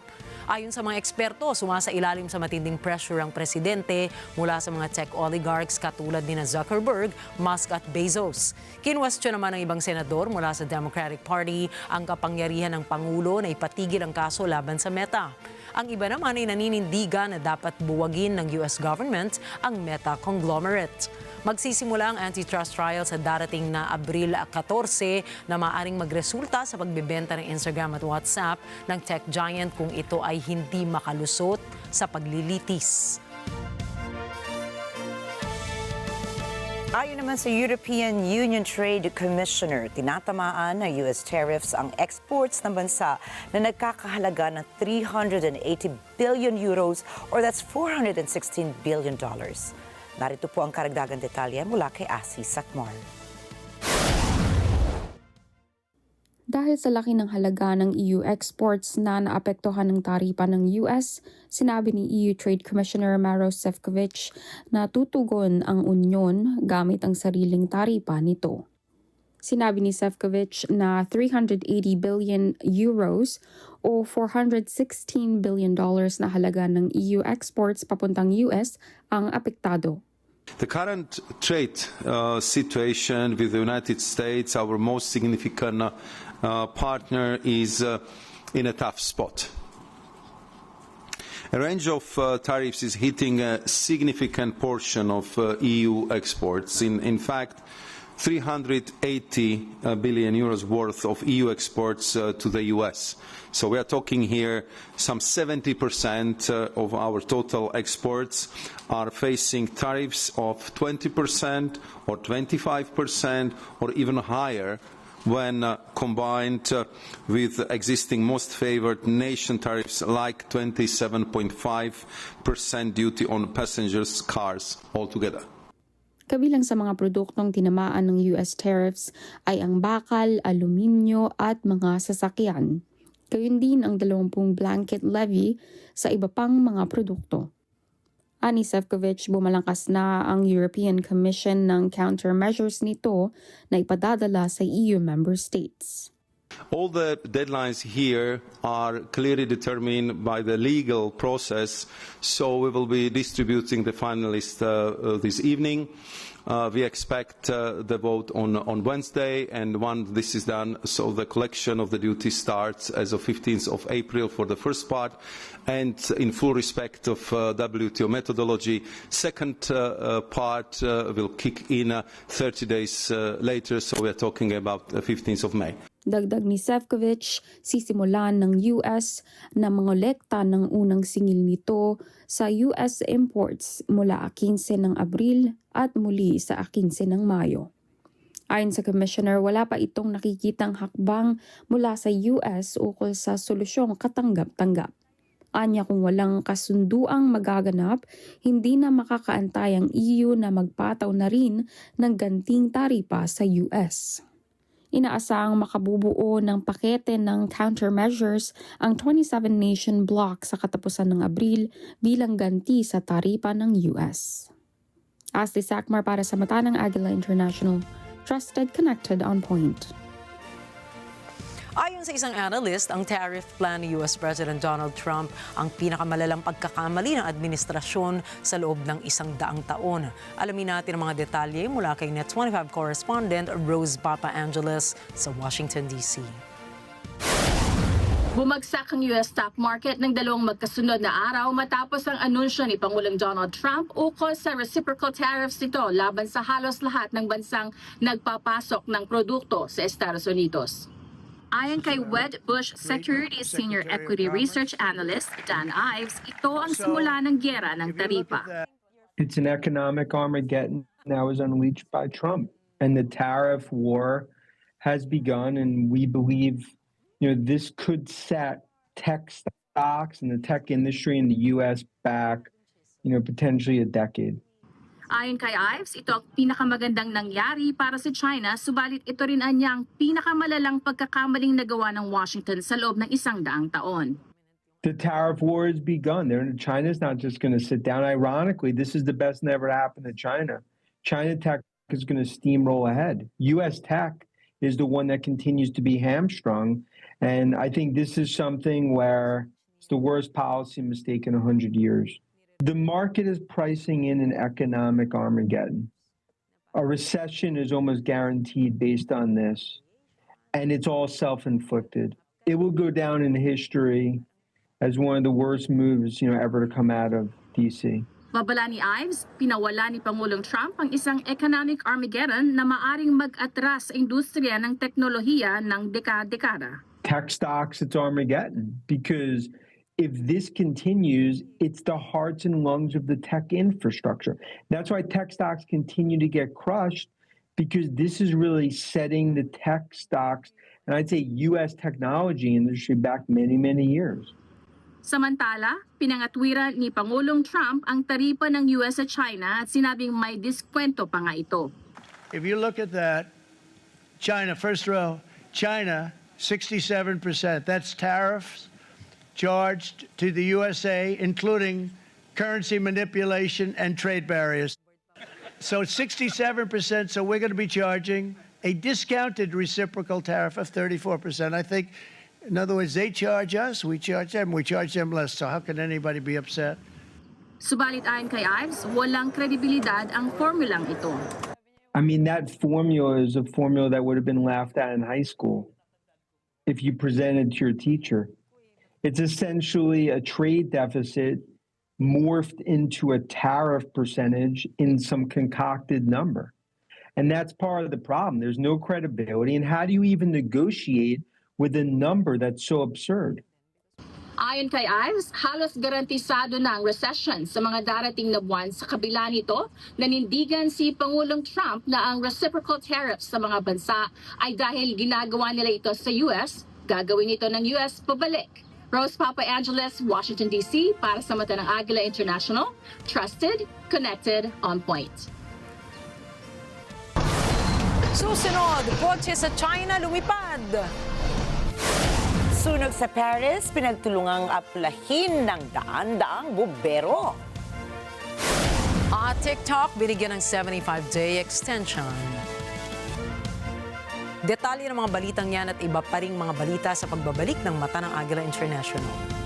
Ayon sa mga eksperto, sumasailalim sa matinding pressure ang presidente mula sa mga tech oligarchs katulad ni Zuckerberg, Musk at Bezos. Kinwestiyon naman ng ibang senador mula sa Democratic Party ang kapangyarihan ng Pangulo na ipatigil ang kaso laban sa Meta. Ang iba naman ay naninindigan na dapat buwagin ng US government ang Meta conglomerate. Magsisimula ang antitrust trial sa darating na Abril 14 na maaaring magresulta sa pagbebenta ng Instagram at WhatsApp ng tech giant kung ito ay hindi makalusot sa paglilitis. Ayon naman sa European Union Trade Commissioner, tinatamaan ng US tariffs ang exports ng bansa na nagkakahalaga ng 380 billion euros or that's $416 billion. Narito po ang karagdagang detalye mula kay Asi Sakmar. Dahil sa laki ng halaga ng EU exports na naapektuhan ng taripa ng US, sinabi ni EU Trade Commissioner Maroš Šefčovič na tutugon ang Unyon gamit ang sariling taripa nito. Sinabi ni Šefčovič na 380 billion euros o $416 billion na halaga ng EU exports papuntang US ang apektado. The current trade situation with the United States, our most significant partner, is in a tough spot. A range of tariffs is hitting a significant portion of EU exports. In fact, 380 billion euros worth of EU exports to the US. So we are talking here some 70% of our total exports are facing tariffs of 20% or 25% or even higher when combined with existing most favored nation tariffs like 27.5% duty on passengers' cars altogether. Kabilang sa mga produktong tinamaan ng US tariffs ay ang bakal, aluminyo at mga sasakyan. Gayun din ang 20 blanket levy sa iba pang mga produkto. Ani Šefčovič, bumalangkas na ang European Commission ng countermeasures nito na ipadadala sa EU member states. All the deadlines here are clearly determined by the legal process, so we will be distributing the final list this evening. We expect the vote on Wednesday, and once this is done, so the collection of the duty starts as of 15th of April for the first part, and in full respect of WTO methodology, second part will kick in 30 days later, so we are talking about the 15th of May. Dagdag ni Šefčovič, sisimulan ng US na mangolekta ng unang singil nito sa US imports mula 15 ng Abril at muli sa 15 ng Mayo. Ayon sa Commissioner, wala pa itong nakikitang hakbang mula sa US ukol sa solusyong katanggap-tanggap. Anya kung walang kasunduang magaganap, hindi na makakaantay ang EU na magpataw na rin ng ganting taripa sa US. Inaasahang makabubuo ng pakete ng countermeasures ang 27-nation bloc sa katapusan ng Abril bilang ganti sa taripa ng US. Ashley Sakmar para sa Mata ng Agila International, trusted, connected, on point. Ayon sa isang analyst, ang tariff plan ni US President Donald Trump ang pinakamalalang pagkakamali ng administrasyon sa loob ng 100 taon. Alamin natin ang mga detalye mula kay NET25 correspondent Rose Papa Angeles sa Washington, D.C. Bumagsak ang US stock market ng dalawang magkasunod na araw matapos ang anunsyo ni Pangulong Donald Trump ukol sa reciprocal tariffs nito laban sa halos lahat ng bansang nagpapasok ng produkto sa Estados Unidos. Ayon kay Wedbush Securities Senior Equity Research Analyst Dan Ives, ito ang simula ng gyera ng taripa. It's an economic Armageddon that was unleashed by Trump, and the tariff war has begun, and we believe, this could set tech stocks and the tech industry in the U.S. back, potentially a decade. Ayon kay Ives, ito ang pinakamagandang nangyari para sa China, subalit ito rin ang pinakamalalang pagkakamaling nagawa ng Washington sa loob ng 100 taon. The tariff war has begun. China's not just going to sit down. Ironically, this is the best that ever happened to China. China tech is going to steamroll ahead. U.S. tech is the one that continues to be hamstrung, and I think this is something where it's the worst policy mistake in 100 years. The market is pricing in an economic Armageddon. A recession is almost guaranteed based on this, and it's all self-inflicted. It will go down in history as one of the worst moves, ever to come out of D.C. Babala ni Ives, pinawala ni Pangulong Trump ang isang economic Armageddon na maaring mag-atras sa industriya ng teknolohiya ng dekada. Tech stocks, it's Armageddon because if this continues, it's the hearts and lungs of the tech infrastructure. That's why tech stocks continue to get crushed, because this is really setting the tech stocks, and I'd say U.S. technology industry back many, many years. Samantala, pinangatwiran ni Pangulong Trump ang taripa ng US sa China at sinabing may diskwento pa nga ito. If you look at that, China, first row, China, 67%. That's tariffs charged to the USA, including currency manipulation and trade barriers. So it's 67%, so we're going to be charging a discounted reciprocal tariff of 34%. I think, in other words, they charge us, we charge them less. So how can anybody be upset? Subalit ayon kay Ives, walang kredibilidad ang formulang ito. I mean, that formula is a formula that would have been laughed at in high school if you presented to your teacher. It's essentially a trade deficit morphed into a tariff percentage in some concocted number. And that's part of the problem. There's no credibility. And how do you even negotiate with a number that's so absurd? Ayon kay Ives, halos garantisado na ang recession sa mga darating na buwan. Sa kabila nito, nanindigan si Pangulong Trump na ang reciprocal tariffs sa mga bansa ay dahil ginagawa nila ito sa US, gagawin ito ng US pabalik. Rose Papa Angeles, Washington, D.C. para sa mata ng Agila International. Trusted, connected, on point. Susunod, kotse sa China lumipad. Sunog sa Paris, pinagtulungang aplahin ng daan-daang bumbero. At TikTok, binigyan ng 75-day extension. Detalye ng mga balitang yan at iba pa ring mga balita sa pagbabalik ng Mata ng Agila International.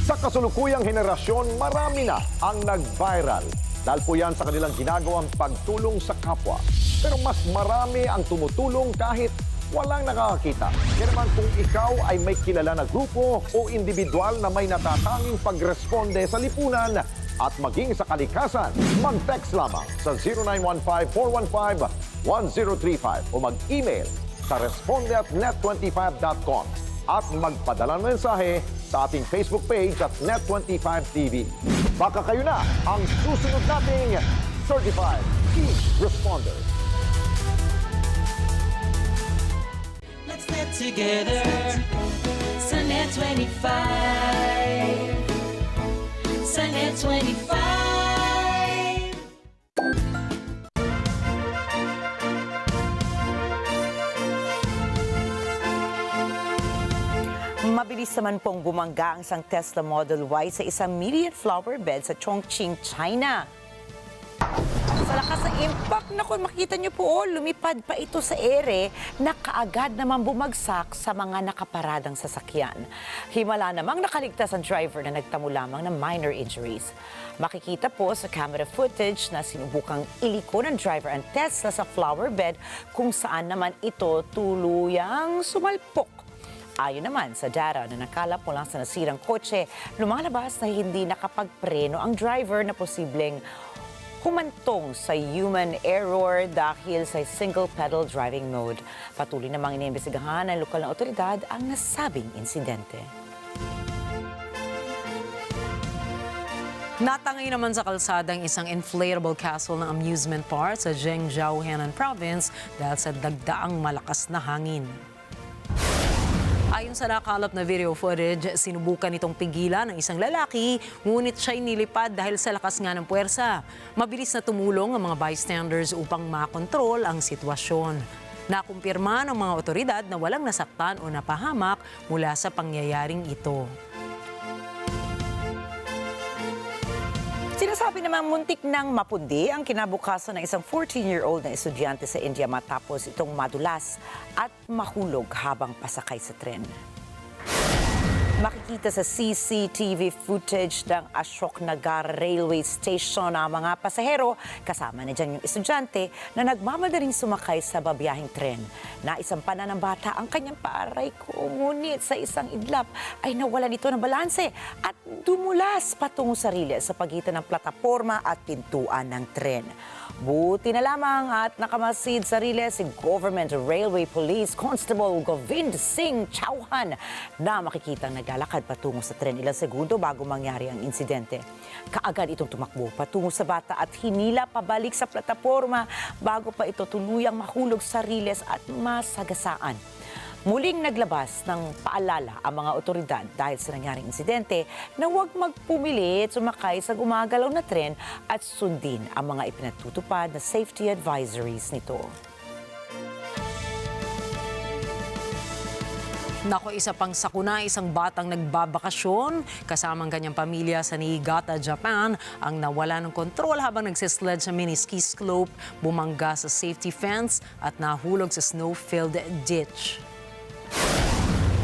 Sa kasulukuyang henerasyon, marami na ang nag-viral. Dahil po yan sa kanilang ginagawang pagtulong sa kapwa. Pero mas marami ang tumutulong kahit walang nakakakita. Kaya naman kung ikaw ay may kilala na grupo o individual na may natatanging pagresponde sa lipunan at maging sa kalikasan, mag-text lamang sa 0915-415-1035 o mag-email sa responde@net25.com at magpadala ng mensahe sa ating Facebook page at NET25 TV. Baka kayo na ang susunod nating Certified Key Responder. Let's net together sa NET25. Sa NET25. Mabilis naman pong bumangga ang isang Tesla Model Y sa isang million flower bed sa Chongqing, China. Sa lakas ng impact, naku, makita niyo po, lumipad pa ito sa ere na kaagad naman bumagsak sa mga nakaparadang sasakyan. Himala namang nakaligtas ang driver na nagtamo lamang ng minor injuries. Makikita po sa camera footage na sinubukang iliko ng driver ang Tesla sa flower bed kung saan naman ito tuluyang sumalpok. Ayon naman sa data na nakalap mula sa nasirang kotse, lumalabas na hindi nakapagpreno ang driver na posibleng humantong sa human error dahil sa single-pedal driving mode. Patuloy namang iniimbestigahan ng lokal na otoridad ang nasabing insidente. Natangay naman sa kalsadang isang inflatable castle ng amusement park sa Zhengzhou, Henan Province dahil sa dagdaang malakas na hangin. Ayon sa nakalap na video footage, sinubukan itong pigilan ng isang lalaki, ngunit siya'y nilipad dahil sa lakas nga ng puwersa. Mabilis na tumulong ang mga bystanders upang makontrol ang sitwasyon. Nakumpirma ng mga otoridad na walang nasaktan o napahamak mula sa pangyayaring ito. Sinasabi naman muntik nang mapundi ang kinabukasan ng isang 14-year-old na estudyante sa India matapos itong madulas at mahulog habang pasakay sa tren. Makikita sa CCTV footage ng Ashoknagar Railway Station ang mga pasahero, kasama na dyan yung estudyante na nagmamadaling sumakay sa babiyahing tren. Naisampan na ng bata ang kanyang paaray ko, ngunit sa isang idlap ay nawalan ito ng balanse at dumulas patungo sa riles sa pagitan ng plataporma at pintuan ng tren. Buti na lamang at nakamasid sa riles si Government Railway Police Constable Govind Singh Chauhan na makikitang naglalakad patungo sa tren ilang segundo bago mangyari ang insidente. Kaagad itong tumakbo patungo sa bata at hinila pabalik sa plataporma bago pa ito tuluyang mahulog sa riles at masagasaan. Muling naglabas ng paalala ang mga otoridad dahil sa nangyaring insidente na huwag magpumilit sumakay sa gumagalaw na tren at sundin ang mga ipinatutupad na safety advisories nito. Nako, isa pang sakuna, isang batang nagbabakasyon kasama ang kanyang pamilya sa Niigata, Japan ang nawala ng kontrol habang nagsisled sa mini ski slope, bumangga sa safety fence at nahulog sa snow-filled ditch.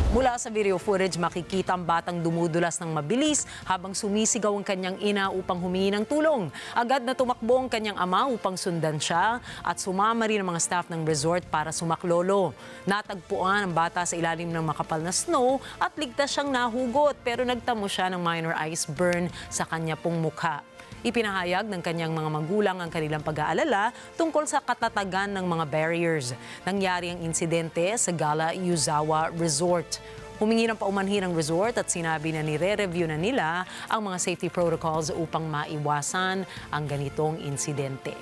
Mula sa video footage, makikita ang batang dumudulas ng mabilis habang sumisigaw ang kanyang ina upang humingi ng tulong. Agad na tumakbo ang kanyang ama upang sundan siya at sumama rin ang mga staff ng resort para sumaklolo. Natagpuan ang bata sa ilalim ng makapal na snow at ligtas siyang nahugot pero nagtamo siya ng minor ice burn sa kanya pong mukha. Ipinahayag ng kanyang mga magulang ang kanilang pag-aalala tungkol sa katatagan ng mga barriers. Nangyari ang insidente sa Gala Yuzawa Resort. Humingi ng paumanhin ang resort at sinabi na nire-review na nila ang mga safety protocols upang maiwasan ang ganitong insidente.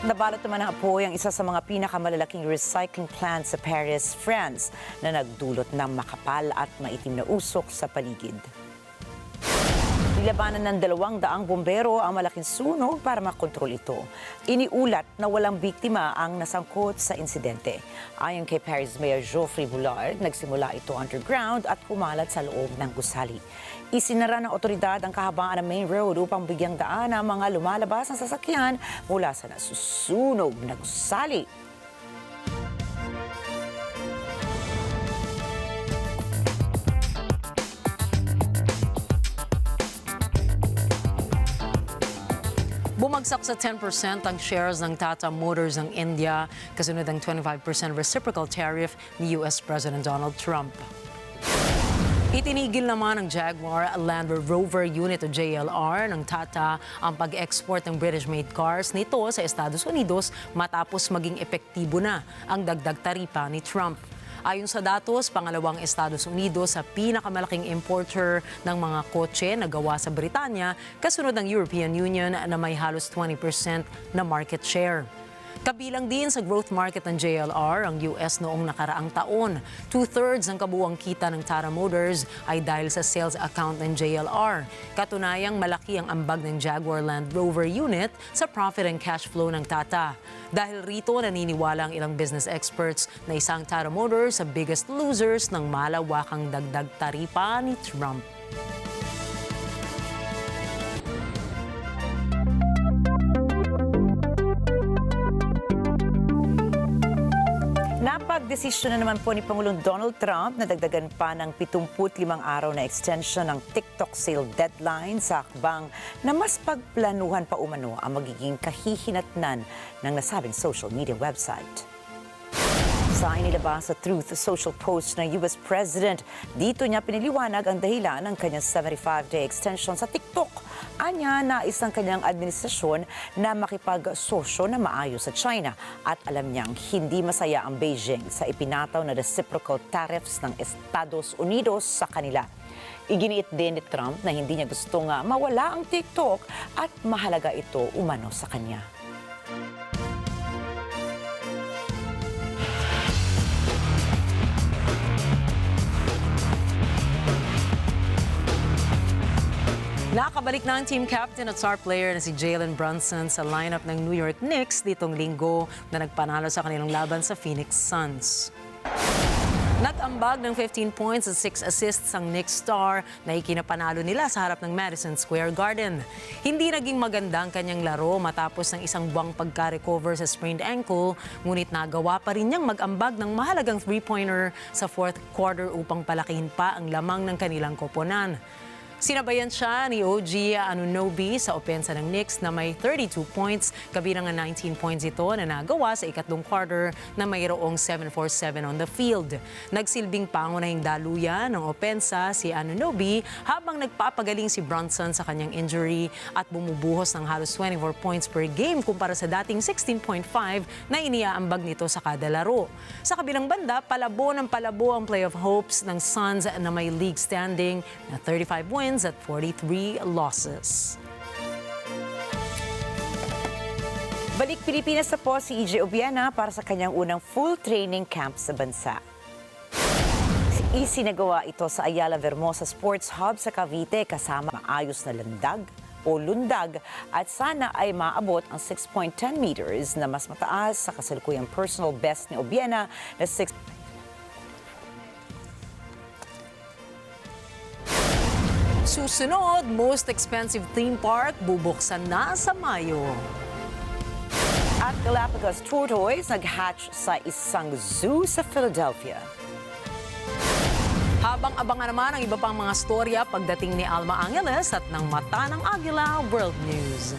Nabalot naman ng apoy ang isa sa mga pinakamalalaking recycling plant sa Paris, France na nagdulot ng makapal at maitim na usok sa paligid. Nilabanan ng 200 bombero ang malaking sunog para makontrol ito. Iniulat na walang biktima ang nasangkot sa insidente. Ayon kay Paris Mayor Geoffrey Boulard, nagsimula ito underground at kumalat sa loob ng gusali. Isinara ng otoridad ang kahabaan ng main road upang bigyang daan ang mga lumalabas ng sasakyan mula sa nasusunog na gusali. Bumagsak sa 10% ang shares ng Tata Motors ng India kasunod ng 25% reciprocal tariff ni US President Donald Trump. Itinigil naman ng Jaguar Land Rover unit o JLR ng Tata ang pag-export ng British-made cars nito sa Estados Unidos matapos maging epektibo na ang dagdag taripa ni Trump. Ayon sa datos, pangalawang Estados Unidos sa pinakamalaking importer ng mga kotse na gawa sa Britanya, kasunod ng European Union na may halos 20% na market share. Kabilang din sa growth market ng JLR ang US noong nakaraang taon. 2/3 ng kabuuang kita ng Tata Motors ay dahil sa sales account ng JLR. Katunayang malaki ang ambag ng Jaguar Land Rover unit sa profit and cash flow ng Tata. Dahil rito, naniniwala ang ilang business experts na isang Tata Motors sa biggest losers ng malawakang dagdag taripa ni Trump. Napagdesisyon na naman po ni Pangulong Donald Trump na dagdagan pa ng 75 araw na extension ng TikTok sale deadline sa akbang na mas pagplanuhan pa umano ang magiging kahihinatnan ng nasabing social media website. Sa inilabas sa Truth Social post ng US President, dito niya piniliwanag ang dahilan ng kanyang 75-day extension sa TikTok. Anya na isang kanyang administrasyon na makipagsosyo na maayos sa China at alam niyang hindi masaya ang Beijing sa ipinataw na reciprocal tariffs ng Estados Unidos sa kanila. Iginiit din ni Trump na hindi niya gustong mawala ang TikTok at mahalaga ito umano sa kanya. Nakabalik na ang team captain at star player na si Jalen Brunson sa lineup ng New York Knicks ditong linggo na nagpanalo sa kanilang laban sa Phoenix Suns. Nag-ambag ng 15 points at 6 assists ang Knicks star na ikinapanalo nila sa harap ng Madison Square Garden. Hindi naging maganda ang kanyang laro matapos ng isang buwang pagka-recover sa sprained ankle, ngunit nagawa pa rin niyang mag-ambag ng mahalagang 3-pointer sa fourth quarter upang palakihin pa ang lamang ng kanilang koponan. Sinabayan siya ni OG Anunoby sa opensa ng Knicks na may 32 points, kabilang ang 19 points ito na nagawa sa ikatlong quarter na mayroong 7-for-7 on the field. Nagsilbing pangunahing daluyan ng opensa si Anunoby habang nagpapagaling si Brunson sa kanyang injury at bumubuhos ng halos 24 points per game kumpara sa dating 16.5 na iniaambag nito sa kada laro. Sa kabilang banda, palabo ang playoff hopes ng Suns na may league standing na 35 wins at 43 losses. Balik Pilipinas na po si EJ Obiena para sa kanyang unang full training camp sa bansa. Isinagawa ito sa Ayala Vermosa Sports Hub sa Cavite kasama maayos na lundag at sana ay maabot ang 6.10 meters na mas mataas sa kasalukuyang personal best ni Obiena na 6. Susunod, most expensive theme park bubuksan na sa Mayo. At Galapagos tortoise nag-hatch sa isang zoo sa Philadelphia. Habang abangan naman ang iba pang mga storya pagdating ni Alma Angeles at ng Mata ng Agila World News.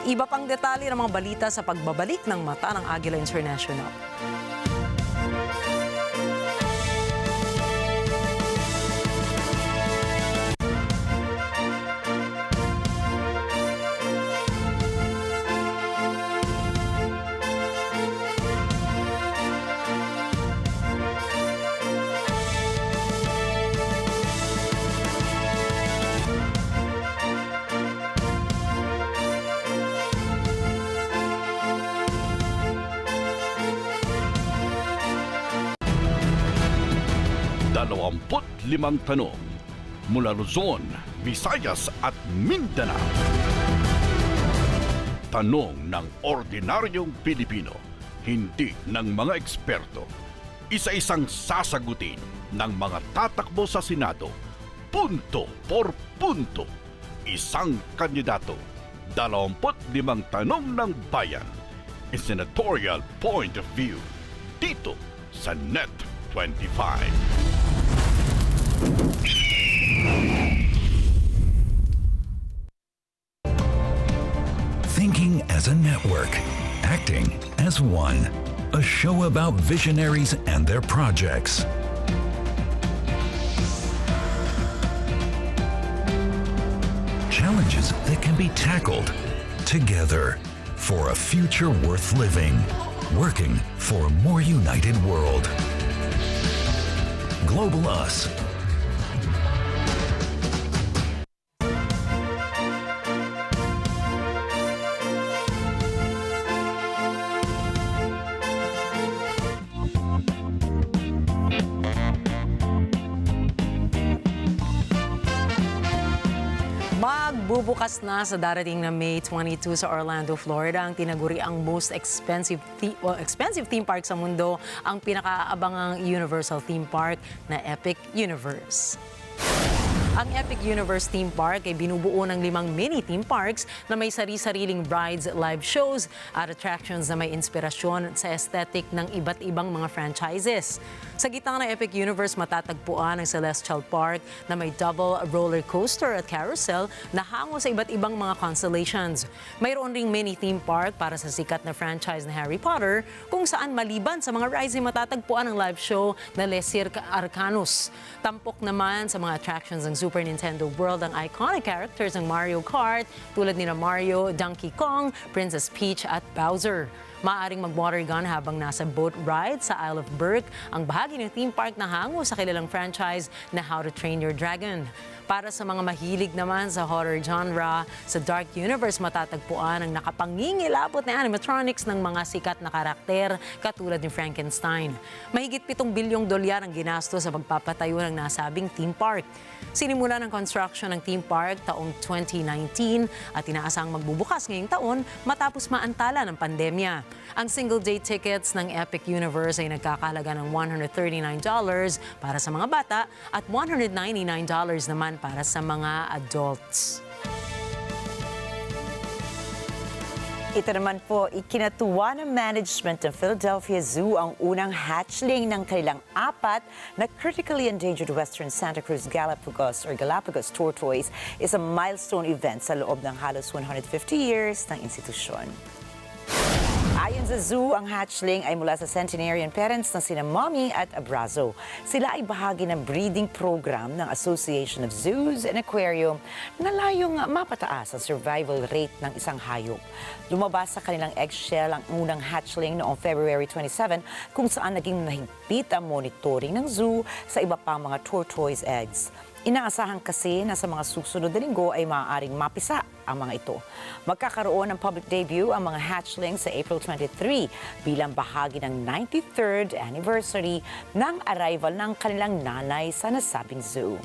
Iba pang detalye ng mga balita sa pagbabalik ng Mata ng Agila International. Limang tanong mula Luzon, Visayas at Mindanao. Tanong ng ordinaryong Pilipino, hindi ng mga eksperto. Isa-isang sasagutin ng mga tatakbo sa Senado, punto por punto. Isang kandidato, 25 tanong ng bayan. A senatorial point of view. Dito sa NET25. Thinking as a network, acting as one. A show about visionaries and their projects. Challenges that can be tackled together for a future worth living. Working for a more united world. Global Us. Magbubukas na sa darating na May 22 sa Orlando, Florida ang tinaguriang most expensive theme park sa mundo, ang pinakaabangang Universal theme park na Epic Universe. Ang Epic Universe Theme Park ay binubuo ng 5 mini theme parks na may sari-sariling rides, live shows at attractions na may inspirasyon sa aesthetic ng iba't ibang mga franchises. Sa gitna ng Epic Universe, matatagpuan ang Celestial Park na may double roller coaster at carousel na hango sa iba't ibang mga constellations. Mayroon ring mini theme park para sa sikat na franchise na Harry Potter, kung saan maliban sa mga rides ay matatagpuan ang live show na Les Cirque Arcanus. Tampok naman sa mga attractions ng Super Nintendo World ang iconic characters ng Mario Kart tulad nila Mario, Donkey Kong, Princess Peach at Bowser. Maaring mag-water gun habang nasa boat ride sa Isle of Berk, ang bahagi ng theme park na hango sa kilalang franchise na How to Train Your Dragon. Para sa mga mahilig naman sa horror genre, sa Dark Universe matatagpuan ang nakapangingilabot na animatronics ng mga sikat na karakter katulad ni Frankenstein. Mahigit $7 bilyong ang ginasto sa pagpapatayo ng nasabing theme park. Sinimula ng construction ng theme park taong 2019 at inaasang magbubukas ngayong taon matapos maantala ng pandemya. Ang single-day tickets ng Epic Universe ay nagkakahalaga ng $139 para sa mga bata at $199 naman para sa mga adults. Ito naman po, ikinatuwa ng management ng Philadelphia Zoo ang unang hatchling ng kanilang 4 na critically endangered Western Santa Cruz Galapagos tortoise, is a milestone event sa loob ng halos 150 years ng institusyon. Ayon sa zoo, ang hatchling ay mula sa centenarian parents na sina Mommy at Abrazo. Sila ay bahagi ng breeding program ng Association of Zoos and Aquarium na layong mapataas ang survival rate ng isang hayop. Lumabas sa kanilang eggshell ang unang hatchling noong February 27 kung saan naging mahigpit ang monitoring ng zoo sa iba pang mga tortoise eggs. Inaasahan kasi na sa mga susunod na linggo ay maaaring mapisa ang mga ito. Magkakaroon ng public debut ang mga hatchlings sa April 23 bilang bahagi ng 93rd anniversary ng arrival ng kanilang nanay sa nasabing zoo.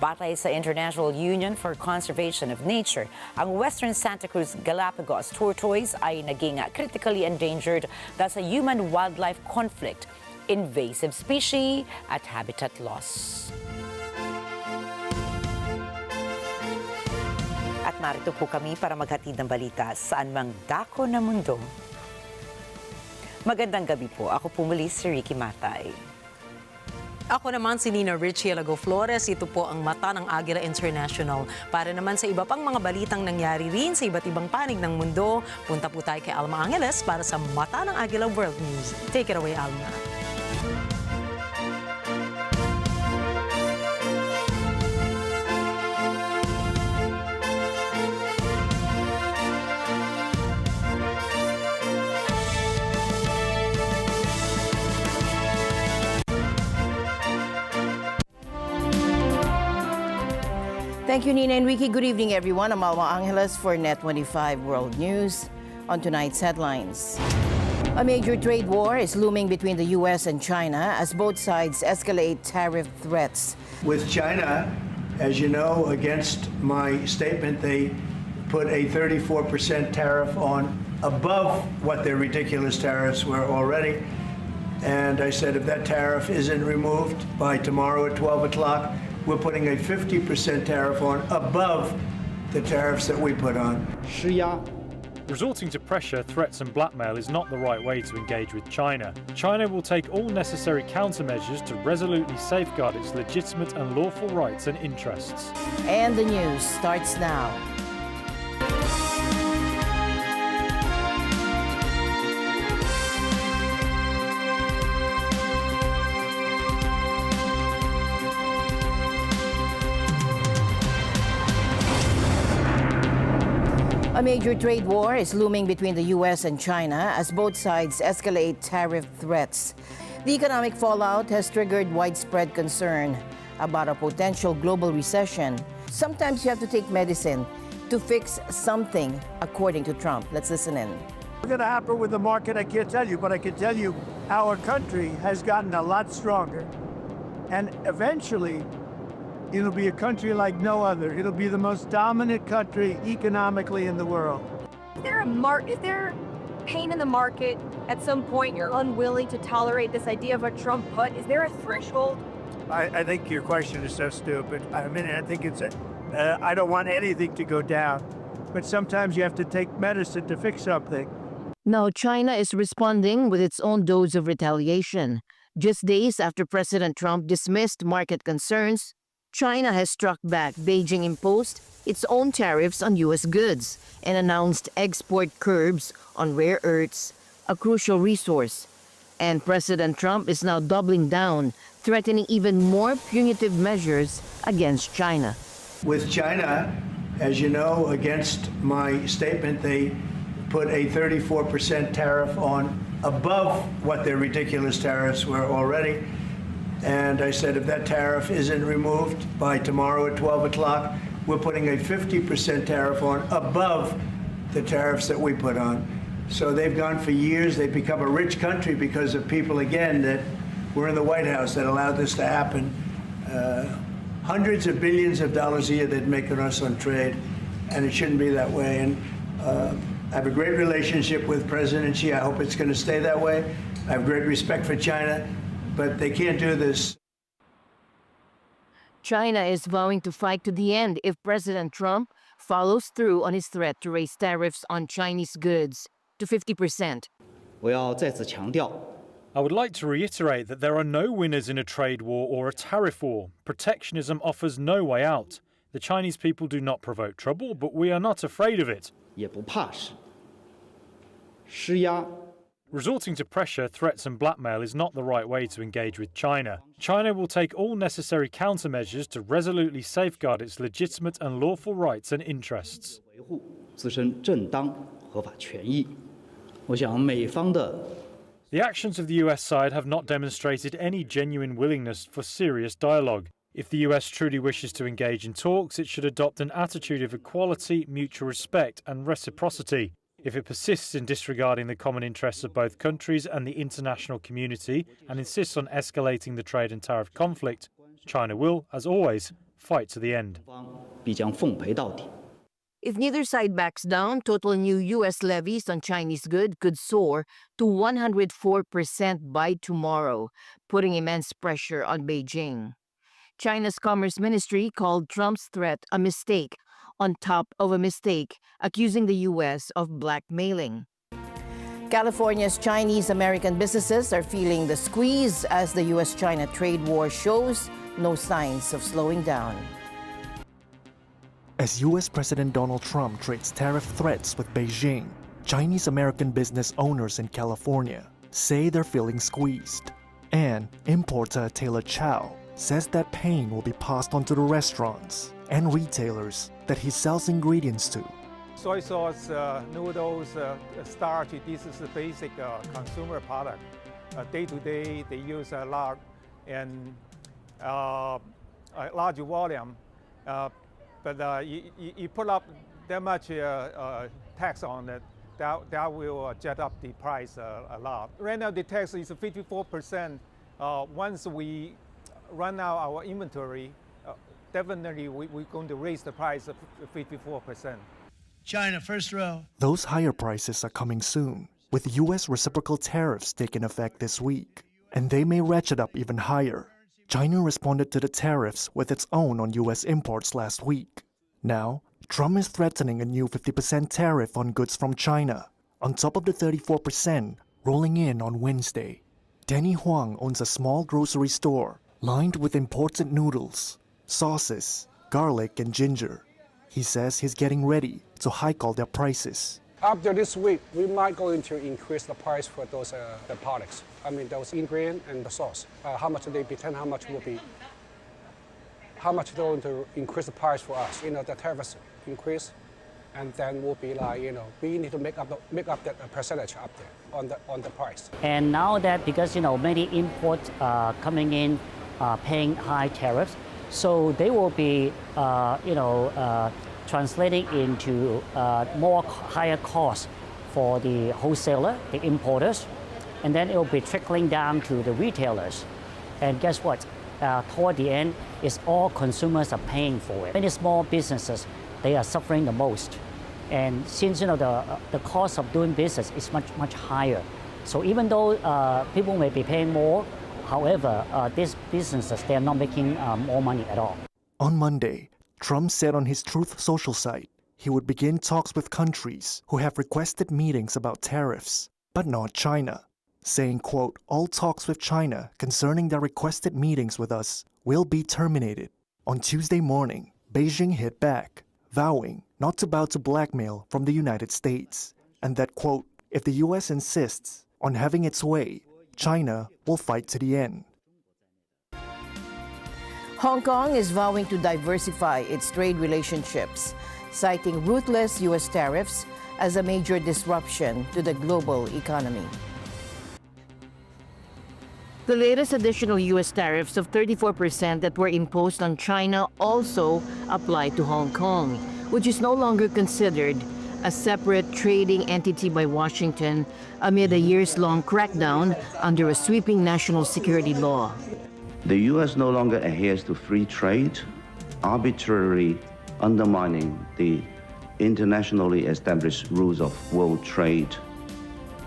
Batay sa International Union for Conservation of Nature, ang Western Santa Cruz Galapagos tortoise ay naging critically endangered dahil sa human-wildlife conflict, invasive species at habitat loss. At narito po kami para maghatid ng balita saan mang dako na mundo. Magandang gabi po. Ako po muli si Ricky Matay. Ako naman si Nina Richie Alago Flores. Ito po ang mata ng Agila International. Para naman sa iba pang mga balitang nangyari rin sa iba't ibang panig ng mundo, punta po tayo kay Alma Angeles para sa mata ng Agila World News. Take it away, Alma. Thank you, Nina Enrique. Good evening, everyone. I'm Alma Angeles for NET25 World News. On tonight's headlines. A major trade war is looming between the U.S. and China as both sides escalate tariff threats. With China, as you know, against my statement, they put a 34% tariff on above what their ridiculous tariffs were already. And I said if that tariff isn't removed by tomorrow at 12 o'clock, we're putting a 50% tariff on above the tariffs that we put on. Resorting to pressure, threats and blackmail is not the right way to engage with China. China will take all necessary countermeasures to resolutely safeguard its legitimate and lawful rights and interests. And the news starts now. A major trade war is looming between the U.S. and China as both sides escalate tariff threats. The economic fallout has triggered widespread concern about a potential global recession. Sometimes you have to take medicine to fix something, according to Trump. Let's listen in. What's going to happen with the market, I can't tell you, but I can tell you our country has gotten a lot stronger. And eventually, it'll be a country like no other. It'll be the most dominant country economically in the world. Is there pain in the market at some point you're unwilling to tolerate this idea of a Trump put? Is there a threshold? I think your question is so stupid. I mean, I think I don't want anything to go down, but sometimes you have to take medicine to fix something. Now, China is responding with its own dose of retaliation. Just days after President Trump dismissed market concerns, China has struck back. Beijing imposed its own tariffs on U.S. goods and announced export curbs on rare earths, a crucial resource. And President Trump is now doubling down, threatening even more punitive measures against China. With China, as you know, against my statement, they put a 34% tariff on above what their ridiculous tariffs were already. And I said if that tariff isn't removed by tomorrow at 12 o'clock, we're putting a 50% tariff on above the tariffs that we put on. So they've gone for years. They've become a rich country because of people, again, that were in the White House that allowed this to happen. Hundreds of billions of dollars a year they'd make on us on trade, and it shouldn't be that way. And I have a great relationship with President Xi. I hope it's going to stay that way. I have great respect for China. But they can't do this. China is vowing to fight to the end if President Trump follows through on his threat to raise tariffs on Chinese goods to 50%. I would like to reiterate that there are no winners in a trade war or a tariff war. Protectionism offers no way out. The Chinese people do not provoke trouble, but we are not afraid of it. Resorting to pressure, threats and blackmail is not the right way to engage with China. China will take all necessary countermeasures to resolutely safeguard its legitimate and lawful rights and interests. The actions of the US side have not demonstrated any genuine willingness for serious dialogue. If the US truly wishes to engage in talks, it should adopt an attitude of equality, mutual respect and reciprocity. If it persists in disregarding the common interests of both countries and the international community and insists on escalating the trade and tariff conflict, China will, as always, fight to the end. If neither side backs down, total new U.S. levies on Chinese goods could soar to 104% by tomorrow, putting immense pressure on Beijing. China's Commerce Ministry called Trump's threat a mistake on top of a mistake, accusing the U.S. of blackmailing. California's Chinese-American businesses are feeling the squeeze as the U.S.-China trade war shows no signs of slowing down. As U.S. President Donald Trump trades tariff threats with Beijing, Chinese-American business owners in California say they're feeling squeezed. And importer Taylor Chow says that pain will be passed on to the restaurants and retailers that he sells ingredients to. Soy sauce, noodles, starch, this is a basic consumer product. Day to day, they use a lot and a large volume. But you put up that much tax on it, that will jet up the price a lot. Right now, the tax is 54%. Once we run out our inventory, definitely we're going to raise the price of 54%. China, first row. Those higher prices are coming soon, with U.S. reciprocal tariffs taking effect this week, and they may ratchet up even higher. China responded to the tariffs with its own on U.S. imports last week. Now, Trump is threatening a new 50% tariff on goods from China, on top of the 34% rolling in on Wednesday. Danny Huang owns a small grocery store lined with imported noodles, sauces, garlic, and ginger. He says he's getting ready to hike all their prices. After this week, we might going to increase the price for those the products. I mean, those ingredients and the sauce. How much they pretend, how much will be, how much they're going to increase the price for us. You know, the tariffs increase, and then will be like, you know, we need to make up that percentage up there on the price. And now that because many imports coming in, paying high tariffs, so they will be translating into more higher costs for the wholesaler, the importers, and then it will be trickling down to the retailers. And guess what? Toward the end, it's all consumers are paying for it. Many small businesses, they are suffering the most. And since the cost of doing business is much higher, so even though people may be paying more, however, these businesses, they are not making more money at all. On Monday, Trump said on his Truth Social site he would begin talks with countries who have requested meetings about tariffs, but not China, saying, quote, all talks with China concerning their requested meetings with us will be terminated. On Tuesday morning, Beijing hit back, vowing not to bow to blackmail from the United States, and that, quote, if the U.S. insists on having its way, China will fight to the end. Hong Kong is vowing to diversify its trade relationships, citing ruthless U.S. tariffs as a major disruption to the global economy. The latest additional U.S. tariffs of 34% that were imposed on China also apply to Hong Kong, which is no longer considered a separate trading entity by Washington amid a years-long crackdown under a sweeping national security law. The U.S. no longer adheres to free trade, arbitrarily undermining the internationally established rules of world trade,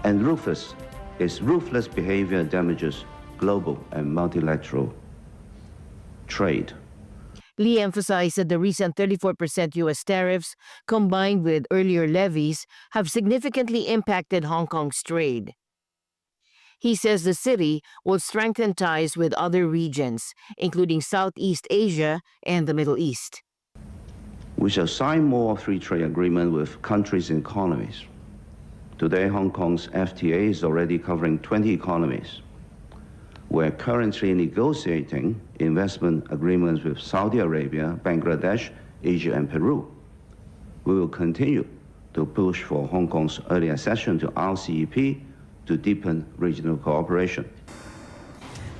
and its ruthless behavior damages global and multilateral trade. Lee emphasized that the recent 34% U.S. tariffs, combined with earlier levies, have significantly impacted Hong Kong's trade. He says the city will strengthen ties with other regions, including Southeast Asia and the Middle East. We shall sign more free trade agreements with countries and economies. Today, Hong Kong's FTA is already covering 20 economies. We're currently negotiating investment agreements with Saudi Arabia, Bangladesh, Asia, and Peru. We will continue to push for Hong Kong's early accession to RCEP to deepen regional cooperation.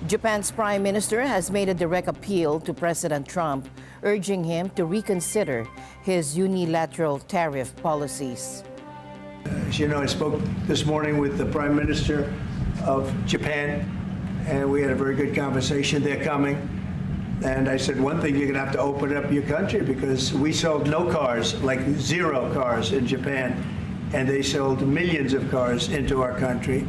Japan's prime minister has made a direct appeal to President Trump, urging him to reconsider his unilateral tariff policies. As you know, I spoke this morning with the Prime Minister of Japan, and we had a very good conversation. They're coming. And I said, one thing, you're going to have to open up your country because we sold no cars, like 0 cars in Japan, and they sold millions of cars into our country.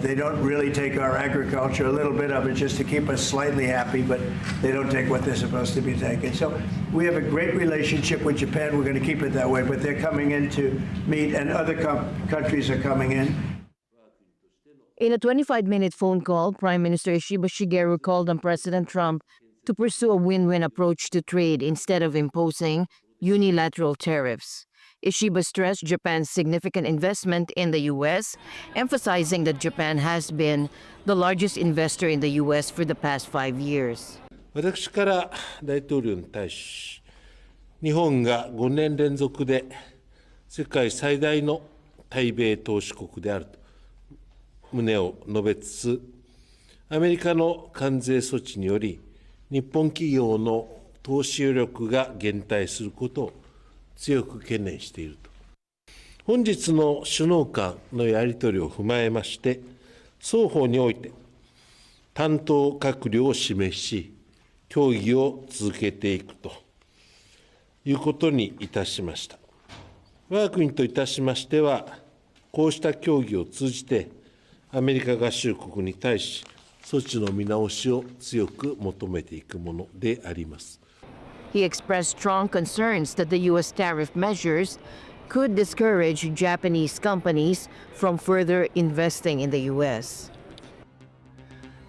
They don't really take our agriculture, a little bit of it just to keep us slightly happy, but they don't take what they're supposed to be taking. So we have a great relationship with Japan. We're going to keep it that way, but they're coming in to meet, and other countries are coming in. In a 25-minute phone call, Prime Minister Ishiba Shigeru called on President Trump to pursue a win-win approach to trade instead of imposing unilateral tariffs. Ishiba stressed Japan's significant investment in the U.S., emphasizing that Japan has been the largest investor in the U.S. for the past 5 years. 私から大統領に対し、日本が5年連続で世界最大の対米投資国であると旨を述べつつ、アメリカの関税措置により、日本企業の投資余力が減退することを強く懸念していると。本日の首脳間のやり取りを踏まえまして、双方において担当閣僚を指名し、協議を続けていくということにいたしました。我が国といたしましては、こうした協議を通じて、アメリカ合衆国に対し、措置の見直しを強く求めていくものであります。He expressed strong concerns that the U.S. tariff measures could discourage Japanese companies from further investing in the U.S.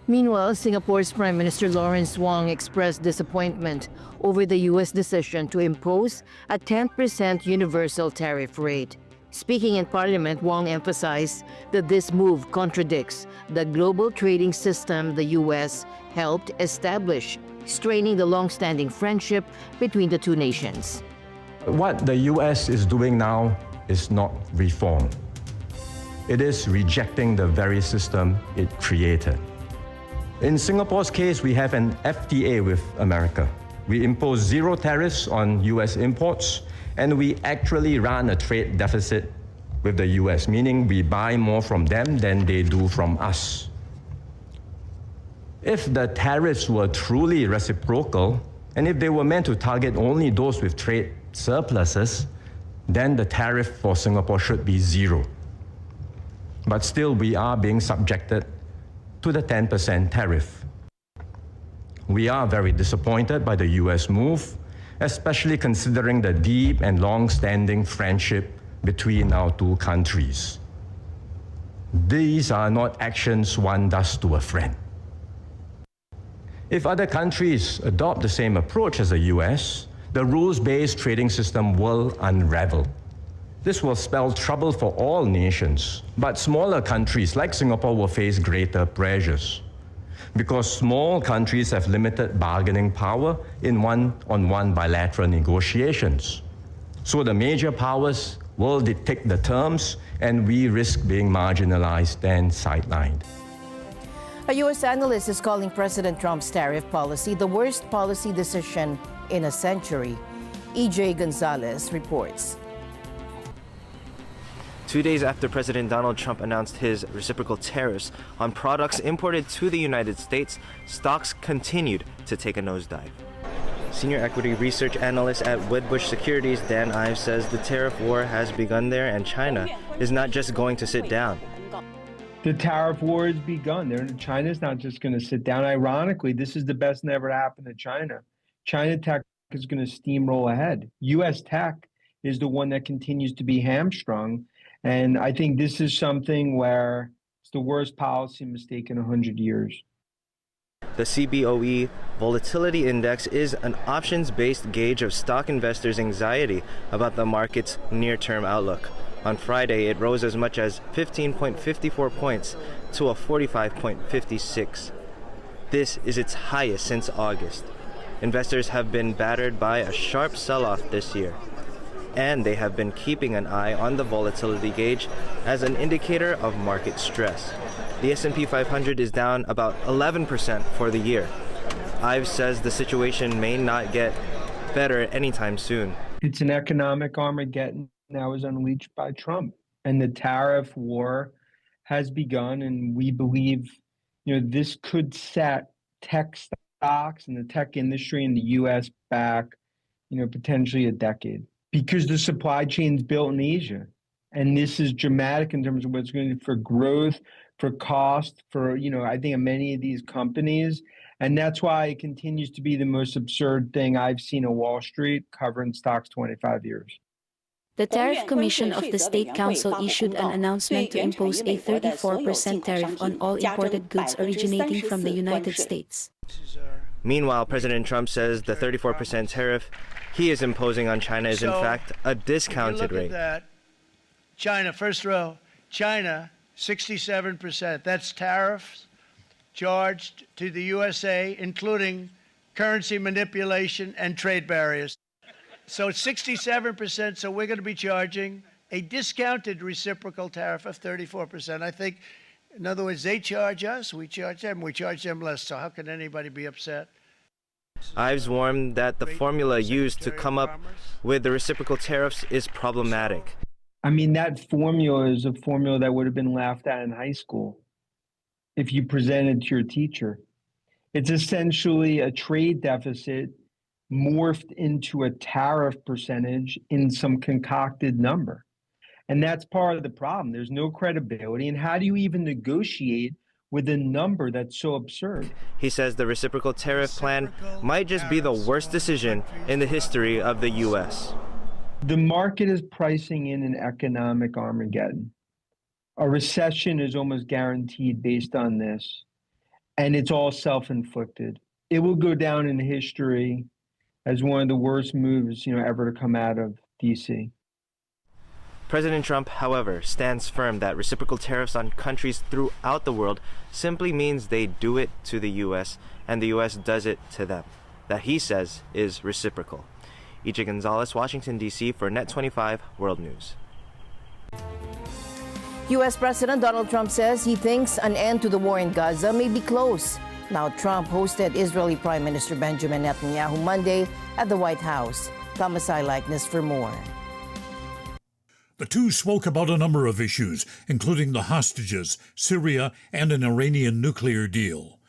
Meanwhile, Singapore's Prime Minister Lawrence Wong expressed disappointment over the U.S. decision to impose a 10% universal tariff rate. Speaking in Parliament, Wong emphasized that this move contradicts the global trading system the U.S. helped establish, straining the long-standing friendship between the two nations. What the U.S. is doing now is not reform. It is rejecting the very system it created. In Singapore's case, we have an FTA with America. We impose 0 tariffs on U.S. imports, and we actually run a trade deficit with the U.S., meaning we buy more from them than they do from us. If the tariffs were truly reciprocal, and if they were meant to target only those with trade surpluses, then the tariff for Singapore should be 0. But still, we are being subjected to the 10% tariff. We are very disappointed by the U.S. move, especially considering the deep and long-standing friendship between our two countries. These are not actions one does to a friend. If other countries adopt the same approach as the US, the rules-based trading system will unravel. This will spell trouble for all nations, but smaller countries like Singapore will face greater pressures because small countries have limited bargaining power in one-on-one bilateral negotiations. So the major powers will dictate the terms, and we risk being marginalized and sidelined. A U.S. analyst is calling President Trump's tariff policy the worst policy decision in a century. E.J. Gonzalez reports. 2 days after President Donald Trump announced his reciprocal tariffs on products imported to the United States, stocks continued to take a nosedive. Senior equity research analyst at Wedbush Securities, Dan Ives, says the tariff war has begun there and China is not just going to sit down. The tariff war has begun. China's not just going to sit down. Ironically, this is the best that ever happened to China. China tech is going to steamroll ahead. U.S. tech is the one that continues to be hamstrung. And I think this is something where it's the worst policy mistake in 100 years. The CBOE Volatility Index is an options-based gauge of stock investors' anxiety about the market's near-term outlook. On Friday, it rose as much as 15.54 points to a 45.56. This is its highest since August. Investors have been battered by a sharp sell-off this year. and they have been keeping an eye on the volatility gauge as an indicator of market stress. The S&P 500 is down about 11% for the year. Ives says the situation may not get better anytime soon. It's an economic Armageddon that was unleashed by Trump, and the tariff war has begun, and we believe, this could set tech stocks and the tech industry in the U.S. back, potentially a decade, because the supply chain's built in Asia. And this is dramatic in terms of what it's going to do for growth, for cost, for, I think many of these companies. And that's why it continues to be the most absurd thing I've seen on Wall Street covering stocks 25 years. The Tariff Commission of the State Council issued an announcement to impose a 34% tariff on all imported goods originating from the United States. Meanwhile, President Trump says the 34% tariff he is imposing on China is in fact a discounted rate. China, first row, China, 67%. That's tariffs charged to the USA, including currency manipulation and trade barriers. So it's 67%, so we're going to be charging a discounted reciprocal tariff of 34%. I think, in other words, they charge us, we charge them less, so how can anybody be upset? Ives warned that the formula used to come up with the reciprocal tariffs is problematic. I mean, that formula is a formula that would have been laughed at in high school if you presented to your teacher. It's essentially a trade deficit morphed into a tariff percentage in some concocted number. And that's part of the problem. There's no credibility. And how do you even negotiate with a number that's so absurd? He says the reciprocal tariff plan might just be the worst decision in the history of the U.S. The market is pricing in an economic Armageddon. A recession is almost guaranteed based on this. And it's all self-inflicted. It will go down in history as one of the worst moves, ever to come out of D.C. President Trump, however, stands firm that reciprocal tariffs on countries throughout the world simply means they do it to the U.S. and the U.S. does it to them. That he says is reciprocal. EJ Gonzalez, Washington, D.C. for NET25 World News. U.S. President Donald Trump says he thinks an end to the war in Gaza may be close. Now, Trump hosted Israeli Prime Minister Benjamin Netanyahu Monday at the White House. Kamasai Likeness for more. The two spoke about a number of issues, including the hostages, Syria, and an Iranian nuclear deal.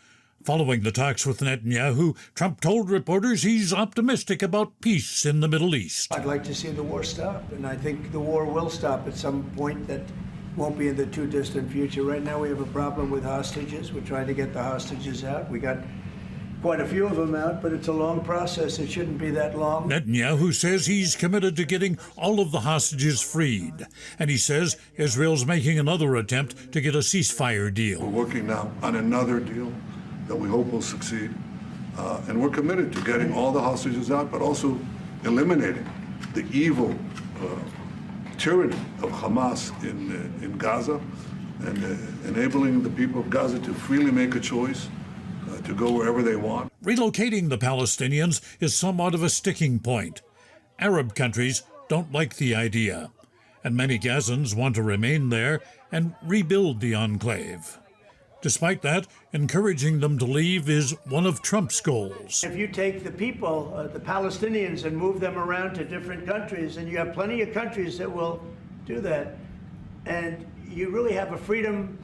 Following the talks with Netanyahu, Trump told reporters he's optimistic about peace in the Middle East. I'd like to see the war stop, and I think the war will stop at some point that won't be in the too distant future. Right now we have a problem with hostages. We're trying to get the hostages out. We got quite a few of them out, but it's a long process. It shouldn't be that long. Netanyahu says he's committed to getting all of the hostages freed. And he says Israel's making another attempt to get a ceasefire deal. We're working now on another deal that we hope will succeed. And we're committed to getting all the hostages out, but also eliminating the evil tyranny of Hamas in Gaza and enabling the people of Gaza to freely make a choice to go wherever they want. Relocating the Palestinians is somewhat of a sticking point. Arab countries don't like the idea, and many Gazans want to remain there and rebuild the enclave. Despite that, encouraging them to leave is one of Trump's goals. If you take the people, the Palestinians, and move them around to different countries, and you have plenty of countries that will do that, and you really have a freedom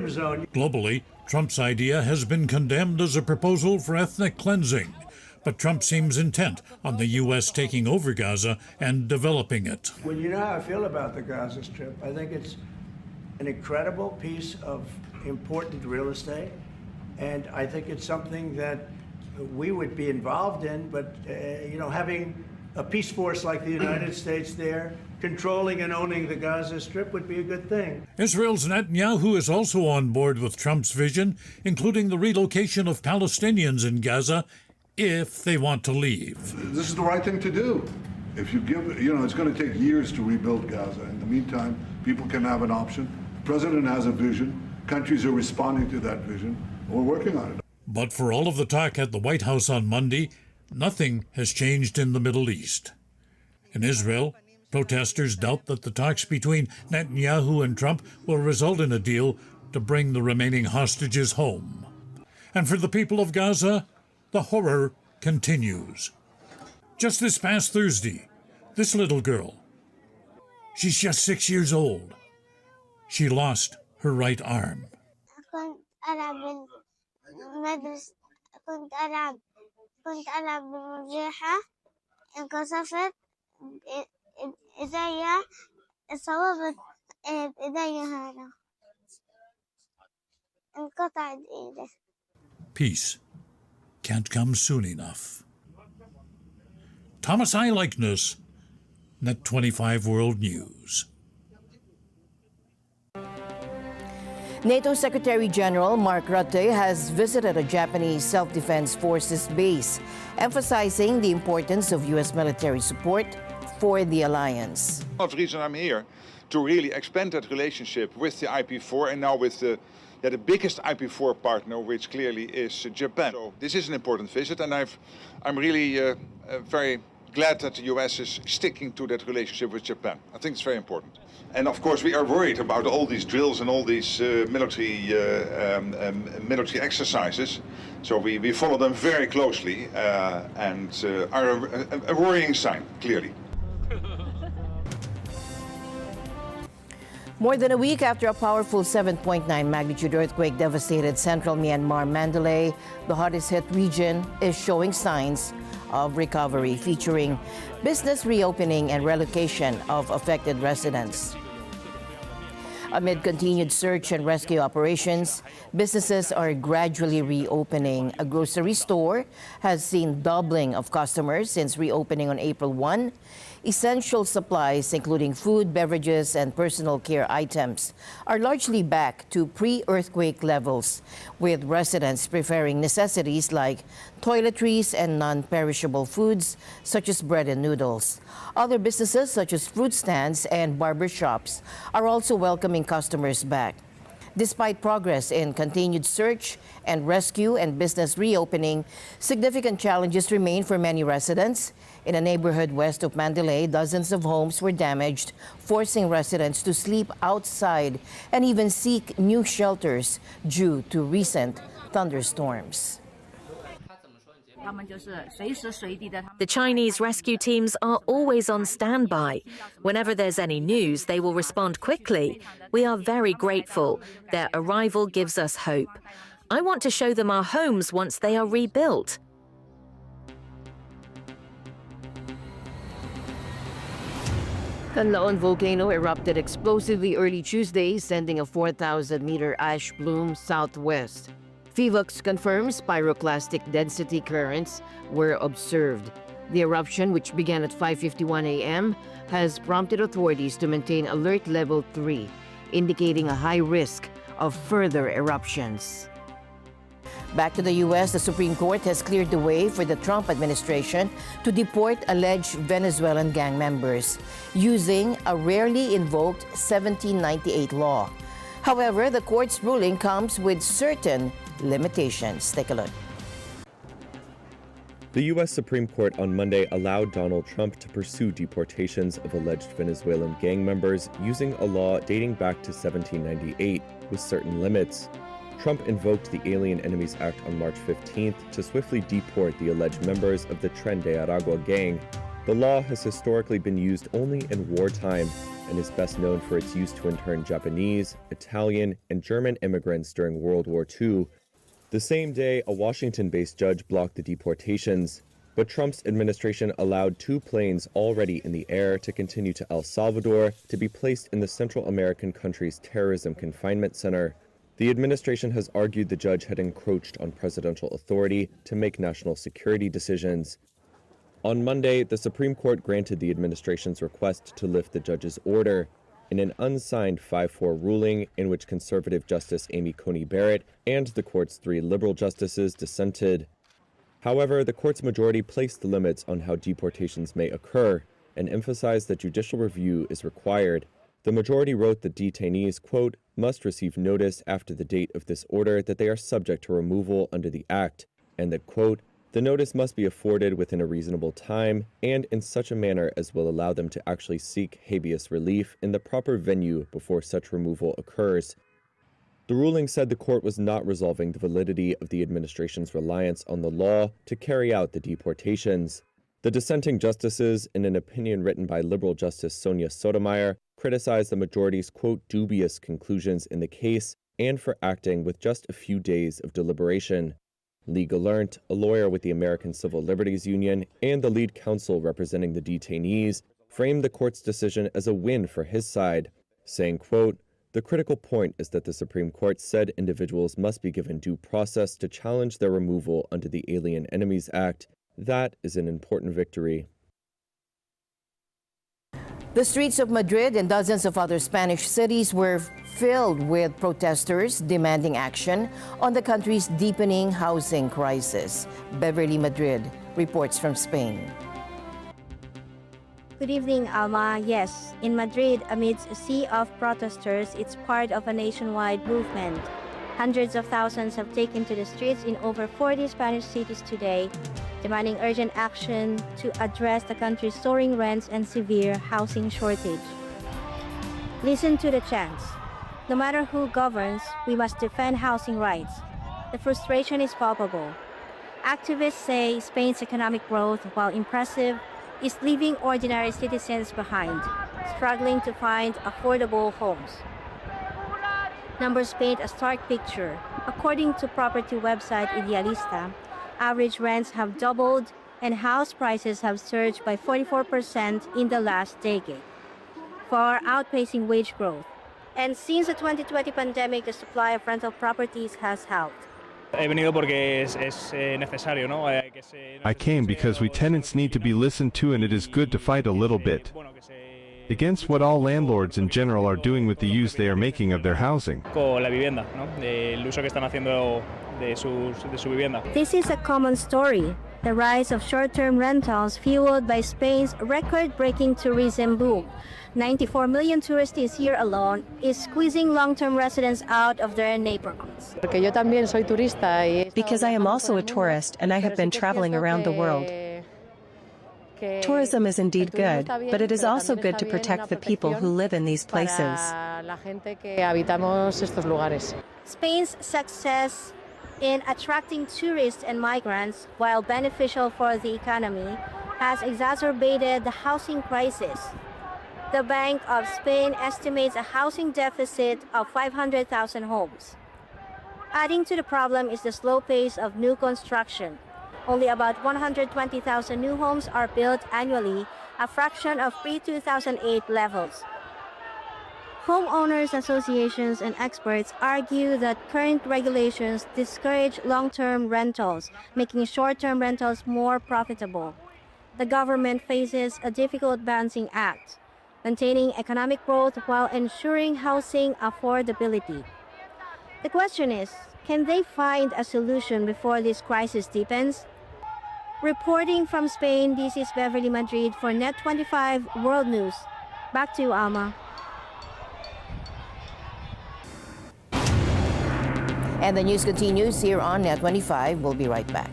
zone. Globally, Trump's idea has been condemned as a proposal for ethnic cleansing, but Trump seems intent on the U.S. taking over Gaza and developing it. Well, you know how I feel about the Gaza Strip. I think it's an incredible piece of important real estate, and I think it's something that we would be involved in, but having a peace force like the United States there controlling and owning the Gaza Strip would be a good thing. Israel's Netanyahu is also on board with Trump's vision, including the relocation of Palestinians in Gaza if they want to leave. This is the right thing to do. If you give, it's going to take years to rebuild Gaza. In the meantime, people can have an option. The president has a vision. Countries are responding to that vision. We're working on it. But for all of the talk at the White House on Monday, nothing has changed in the Middle East. In Israel, protesters doubt that the talks between Netanyahu and Trump will result in a deal to bring the remaining hostages home. And for the people of Gaza, the horror continues. Just this past Thursday, this little girl, she's just 6 years old, she lost her right arm. كنت ألعب بالمرجيحة انكسفت إيديا اتصابت بإيديا هذا انقطعت إيدي. Peace can't come soon enough. Thomas I. Likeness, NET25 World News. NATO Secretary General Mark Rutte has visited a Japanese self-defense forces base, emphasizing the importance of U.S. military support for the alliance. One of the reasons I'm here, to really expand that relationship with the IP4 and now with the biggest IP4 partner, which clearly is Japan. So this is an important visit, and I'm really very glad that the US is sticking to that relationship with Japan. I think it's very important. And of course, we are worried about all these drills and all these military exercises. So we follow them very closely and are a worrying sign, clearly. More than a week after a powerful 7.9 magnitude earthquake devastated central Myanmar, Mandalay, the hardest hit region, is showing signs of recovery, featuring business reopening and relocation of affected residents. Amid continued search and rescue operations, businesses are gradually reopening. A grocery store has seen doubling of customers since reopening on April 1. Essential supplies, including food, beverages, and personal care items, are largely back to pre-earthquake levels, with residents preferring necessities like toiletries and non-perishable foods such as bread and noodles. Other businesses such as fruit stands and barber shops are also welcoming customers back. Despite progress in continued search and rescue and business reopening, significant challenges remain for many residents. In a neighborhood west of Mandalay, dozens of homes were damaged, forcing residents to sleep outside and even seek new shelters due to recent thunderstorms. The Chinese rescue teams are always on standby. Whenever there's any news, they will respond quickly. We are very grateful. Their arrival gives us hope. I want to show them our homes once they are rebuilt. Kanlaon volcano erupted explosively early Tuesday, sending a 4,000-meter ash plume southwest. PHIVOX confirms pyroclastic density currents were observed. The eruption, which began at 5:51 a.m., has prompted authorities to maintain alert level 3, indicating a high risk of further eruptions. Back to the U.S., the Supreme Court has cleared the way for the Trump administration to deport alleged Venezuelan gang members using a rarely invoked 1798 law. However, the court's ruling comes with certain limitations. Take a look. The U.S. Supreme Court on Monday allowed Donald Trump to pursue deportations of alleged Venezuelan gang members using a law dating back to 1798 with certain limits. Trump invoked the Alien Enemies Act on March 15th to swiftly deport the alleged members of the Tren de Aragua gang. The law has historically been used only in wartime and is best known for its use to intern Japanese, Italian, and German immigrants during World War II. The same day, a Washington-based judge blocked the deportations, but Trump's administration allowed 2 planes already in the air to continue to El Salvador to be placed in the Central American country's terrorism confinement center. The administration has argued the judge had encroached on presidential authority to make national security decisions. On Monday, the Supreme Court granted the administration's request to lift the judge's order in an unsigned 5-4 ruling in which conservative Justice Amy Coney Barrett and the court's 3 liberal justices dissented. However, the court's majority placed limits on how deportations may occur and emphasized that judicial review is required. The majority wrote that detainees, quote, must receive notice after the date of this order that they are subject to removal under the act, and that, quote, The notice must be afforded within a reasonable time and in such a manner as will allow them to actually seek habeas relief in the proper venue before such removal occurs. The ruling said the court was not resolving the validity of the administration's reliance on the law to carry out the deportations. The dissenting justices, in an opinion written by Liberal Justice Sonia Sotomayor, criticized the majority's, quote, dubious conclusions in the case and for acting with just a few days of deliberation. Lee Gallant, a lawyer with the American Civil Liberties Union and the lead counsel representing the detainees, framed the court's decision as a win for his side, saying, quote, "The critical point is that the Supreme Court said individuals must be given due process to challenge their removal under the Alien Enemies Act. That is an important victory." The streets of Madrid and dozens of other Spanish cities were filled with protesters demanding action on the country's deepening housing crisis. Beverly Madrid reports from Spain. Good evening, Alma. Yes, in Madrid, amidst a sea of protesters, it's part of a nationwide movement. Hundreds of thousands have taken to the streets in over 40 Spanish cities today, demanding urgent action to address the country's soaring rents and severe housing shortage. Listen to the chants. No matter who governs, we must defend housing rights. The frustration is palpable. Activists say Spain's economic growth, while impressive, is leaving ordinary citizens behind, struggling to find affordable homes. Numbers paint a stark picture. According to property website Idealista, average rents have doubled and house prices have surged by 44% in the last decade, far outpacing wage growth. And since the 2020 pandemic, the supply of rental properties has helped. I came because we tenants need to be listened to, and it is good to fight a little bit against what all landlords in general are doing with the use they are making of their housing. This is a common story. The rise of short-term rentals fueled by Spain's record-breaking tourism boom. 94 million tourists this year alone is squeezing long-term residents out of their neighborhoods. Because I am also a tourist and I have been traveling around the world. Tourism is indeed good, but it is also good to protect the people who live in these places. Spain's success in attracting tourists and migrants, while beneficial for the economy, has exacerbated the housing crisis. The Bank of Spain estimates a housing deficit of 500,000 homes. Adding to the problem is the slow pace of new construction. Only about 120,000 new homes are built annually, a fraction of pre-2008 levels. Homeowners associations and experts argue that current regulations discourage long-term rentals, making short-term rentals more profitable. The government faces a difficult balancing act, maintaining economic growth while ensuring housing affordability. The question is, can they find a solution before this crisis deepens? Reporting from Spain, this is Beverly Madrid for NET25 World News. Back to you, Alma. And the news continues here on NET25. We'll be right back.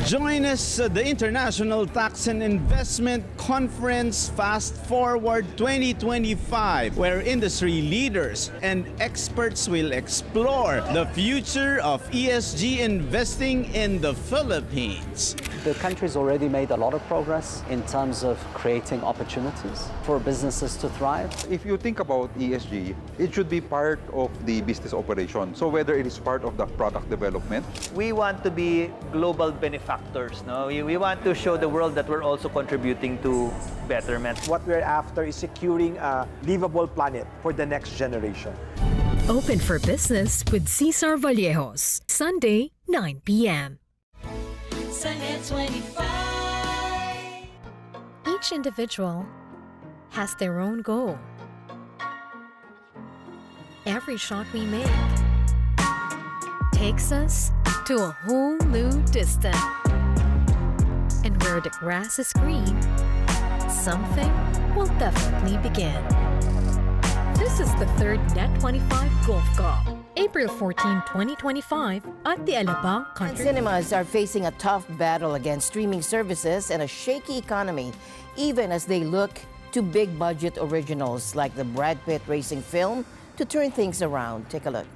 Join us at the International Tax and Investment Conference Fast Forward 2025, where industry leaders and experts will explore the future of ESG investing in the Philippines. The country's already made a lot of progress in terms of creating opportunities for businesses to thrive. If you think about ESG, it should be part of the business operation. So whether it is part of the product development. We want to be global benefactors. No? We want to show the world that we're also contributing to betterment. What we're after is securing a livable planet for the next generation. Open for business with Cesar Vallejos, Sunday, 9 p.m. Each individual has their own goal. Every shot we make takes us to a whole new distance. And where the grass is green, something will definitely begin. This is the third NET25 Golf Cup, April 14, 2025 at the Alabang Country. Cinemas are facing a tough battle against streaming services and a shaky economy, even as they look to big budget originals like the Brad Pitt racing film to turn things around. Take a look.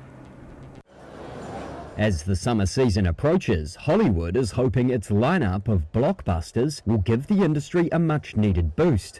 As the summer season approaches, Hollywood is hoping its lineup of blockbusters will give the industry a much-needed boost.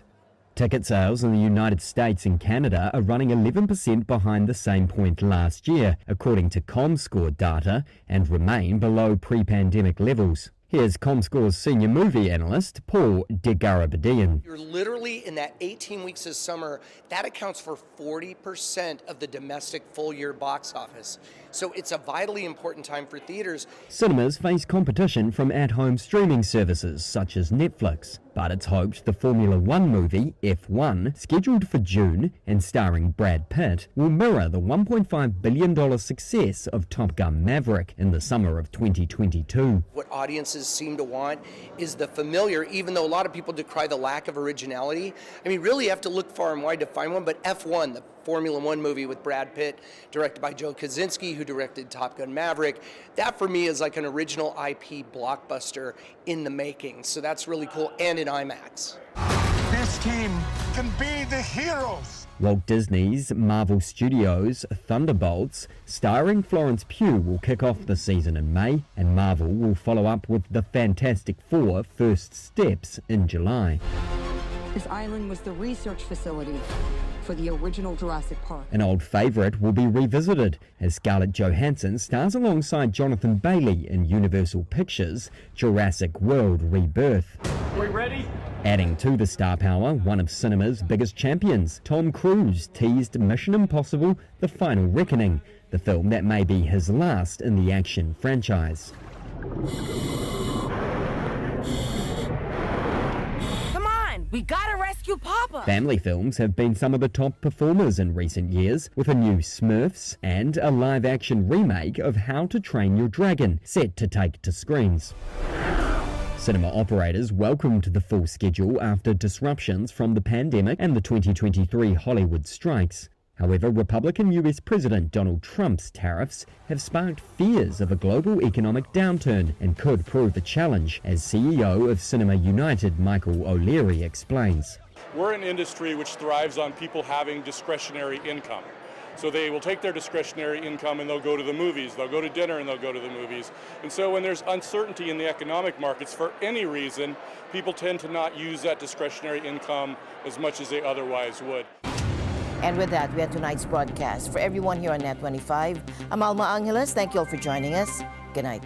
Ticket sales in the United States and Canada are running 11% behind the same point last year, according to ComScore data, and remain below pre-pandemic levels. Here's ComScore's senior movie analyst, Paul DeGarabedian. You're literally in that 18 weeks of summer, that accounts for 40% of the domestic full-year box office. So it's a vitally important time for theaters. Cinemas face competition from at-home streaming services such as Netflix, but it's hoped the Formula One movie, F1, scheduled for June and starring Brad Pitt, will mirror the $1.5 billion success of Top Gun Maverick in the summer of 2022. What audiences seem to want is the familiar, even though a lot of people decry the lack of originality. I mean, really you have to look far and wide to find one, but F1, the Formula One movie with Brad Pitt, directed by Joe Kosinski, who directed Top Gun Maverick, that for me is like an original IP blockbuster in the making. So that's really cool, and in IMAX. This team can be the heroes. Walt Disney's Marvel Studios' Thunderbolts, starring Florence Pugh, will kick off the season in May, and Marvel will follow up with the Fantastic Four First Steps in July. This island was the research facility for the original Jurassic Park. An old favourite will be revisited as Scarlett Johansson stars alongside Jonathan Bailey in Universal Pictures' Jurassic World Rebirth. We ready? Adding to the star power, one of cinema's biggest champions, Tom Cruise, teased Mission Impossible: The Final Reckoning, the film that may be his last in the action franchise. We gotta rescue Papa! Family films have been some of the top performers in recent years, with a new Smurfs and a live-action remake of How to Train Your Dragon set to take to screens. Cinema operators welcomed the full schedule after disruptions from the pandemic and the 2023 Hollywood strikes. However, Republican US President Donald Trump's tariffs have sparked fears of a global economic downturn and could prove a challenge, as CEO of Cinema United Michael O'Leary explains. We're an industry which thrives on people having discretionary income. So they will take their discretionary income and they'll go to the movies, they'll go to dinner and they'll go to the movies. And so when there's uncertainty in the economic markets for any reason, people tend to not use that discretionary income as much as they otherwise would. And with that, we had tonight's broadcast. For everyone here on NET25, I'm Alma Angeles. Thank you all for joining us. Good night.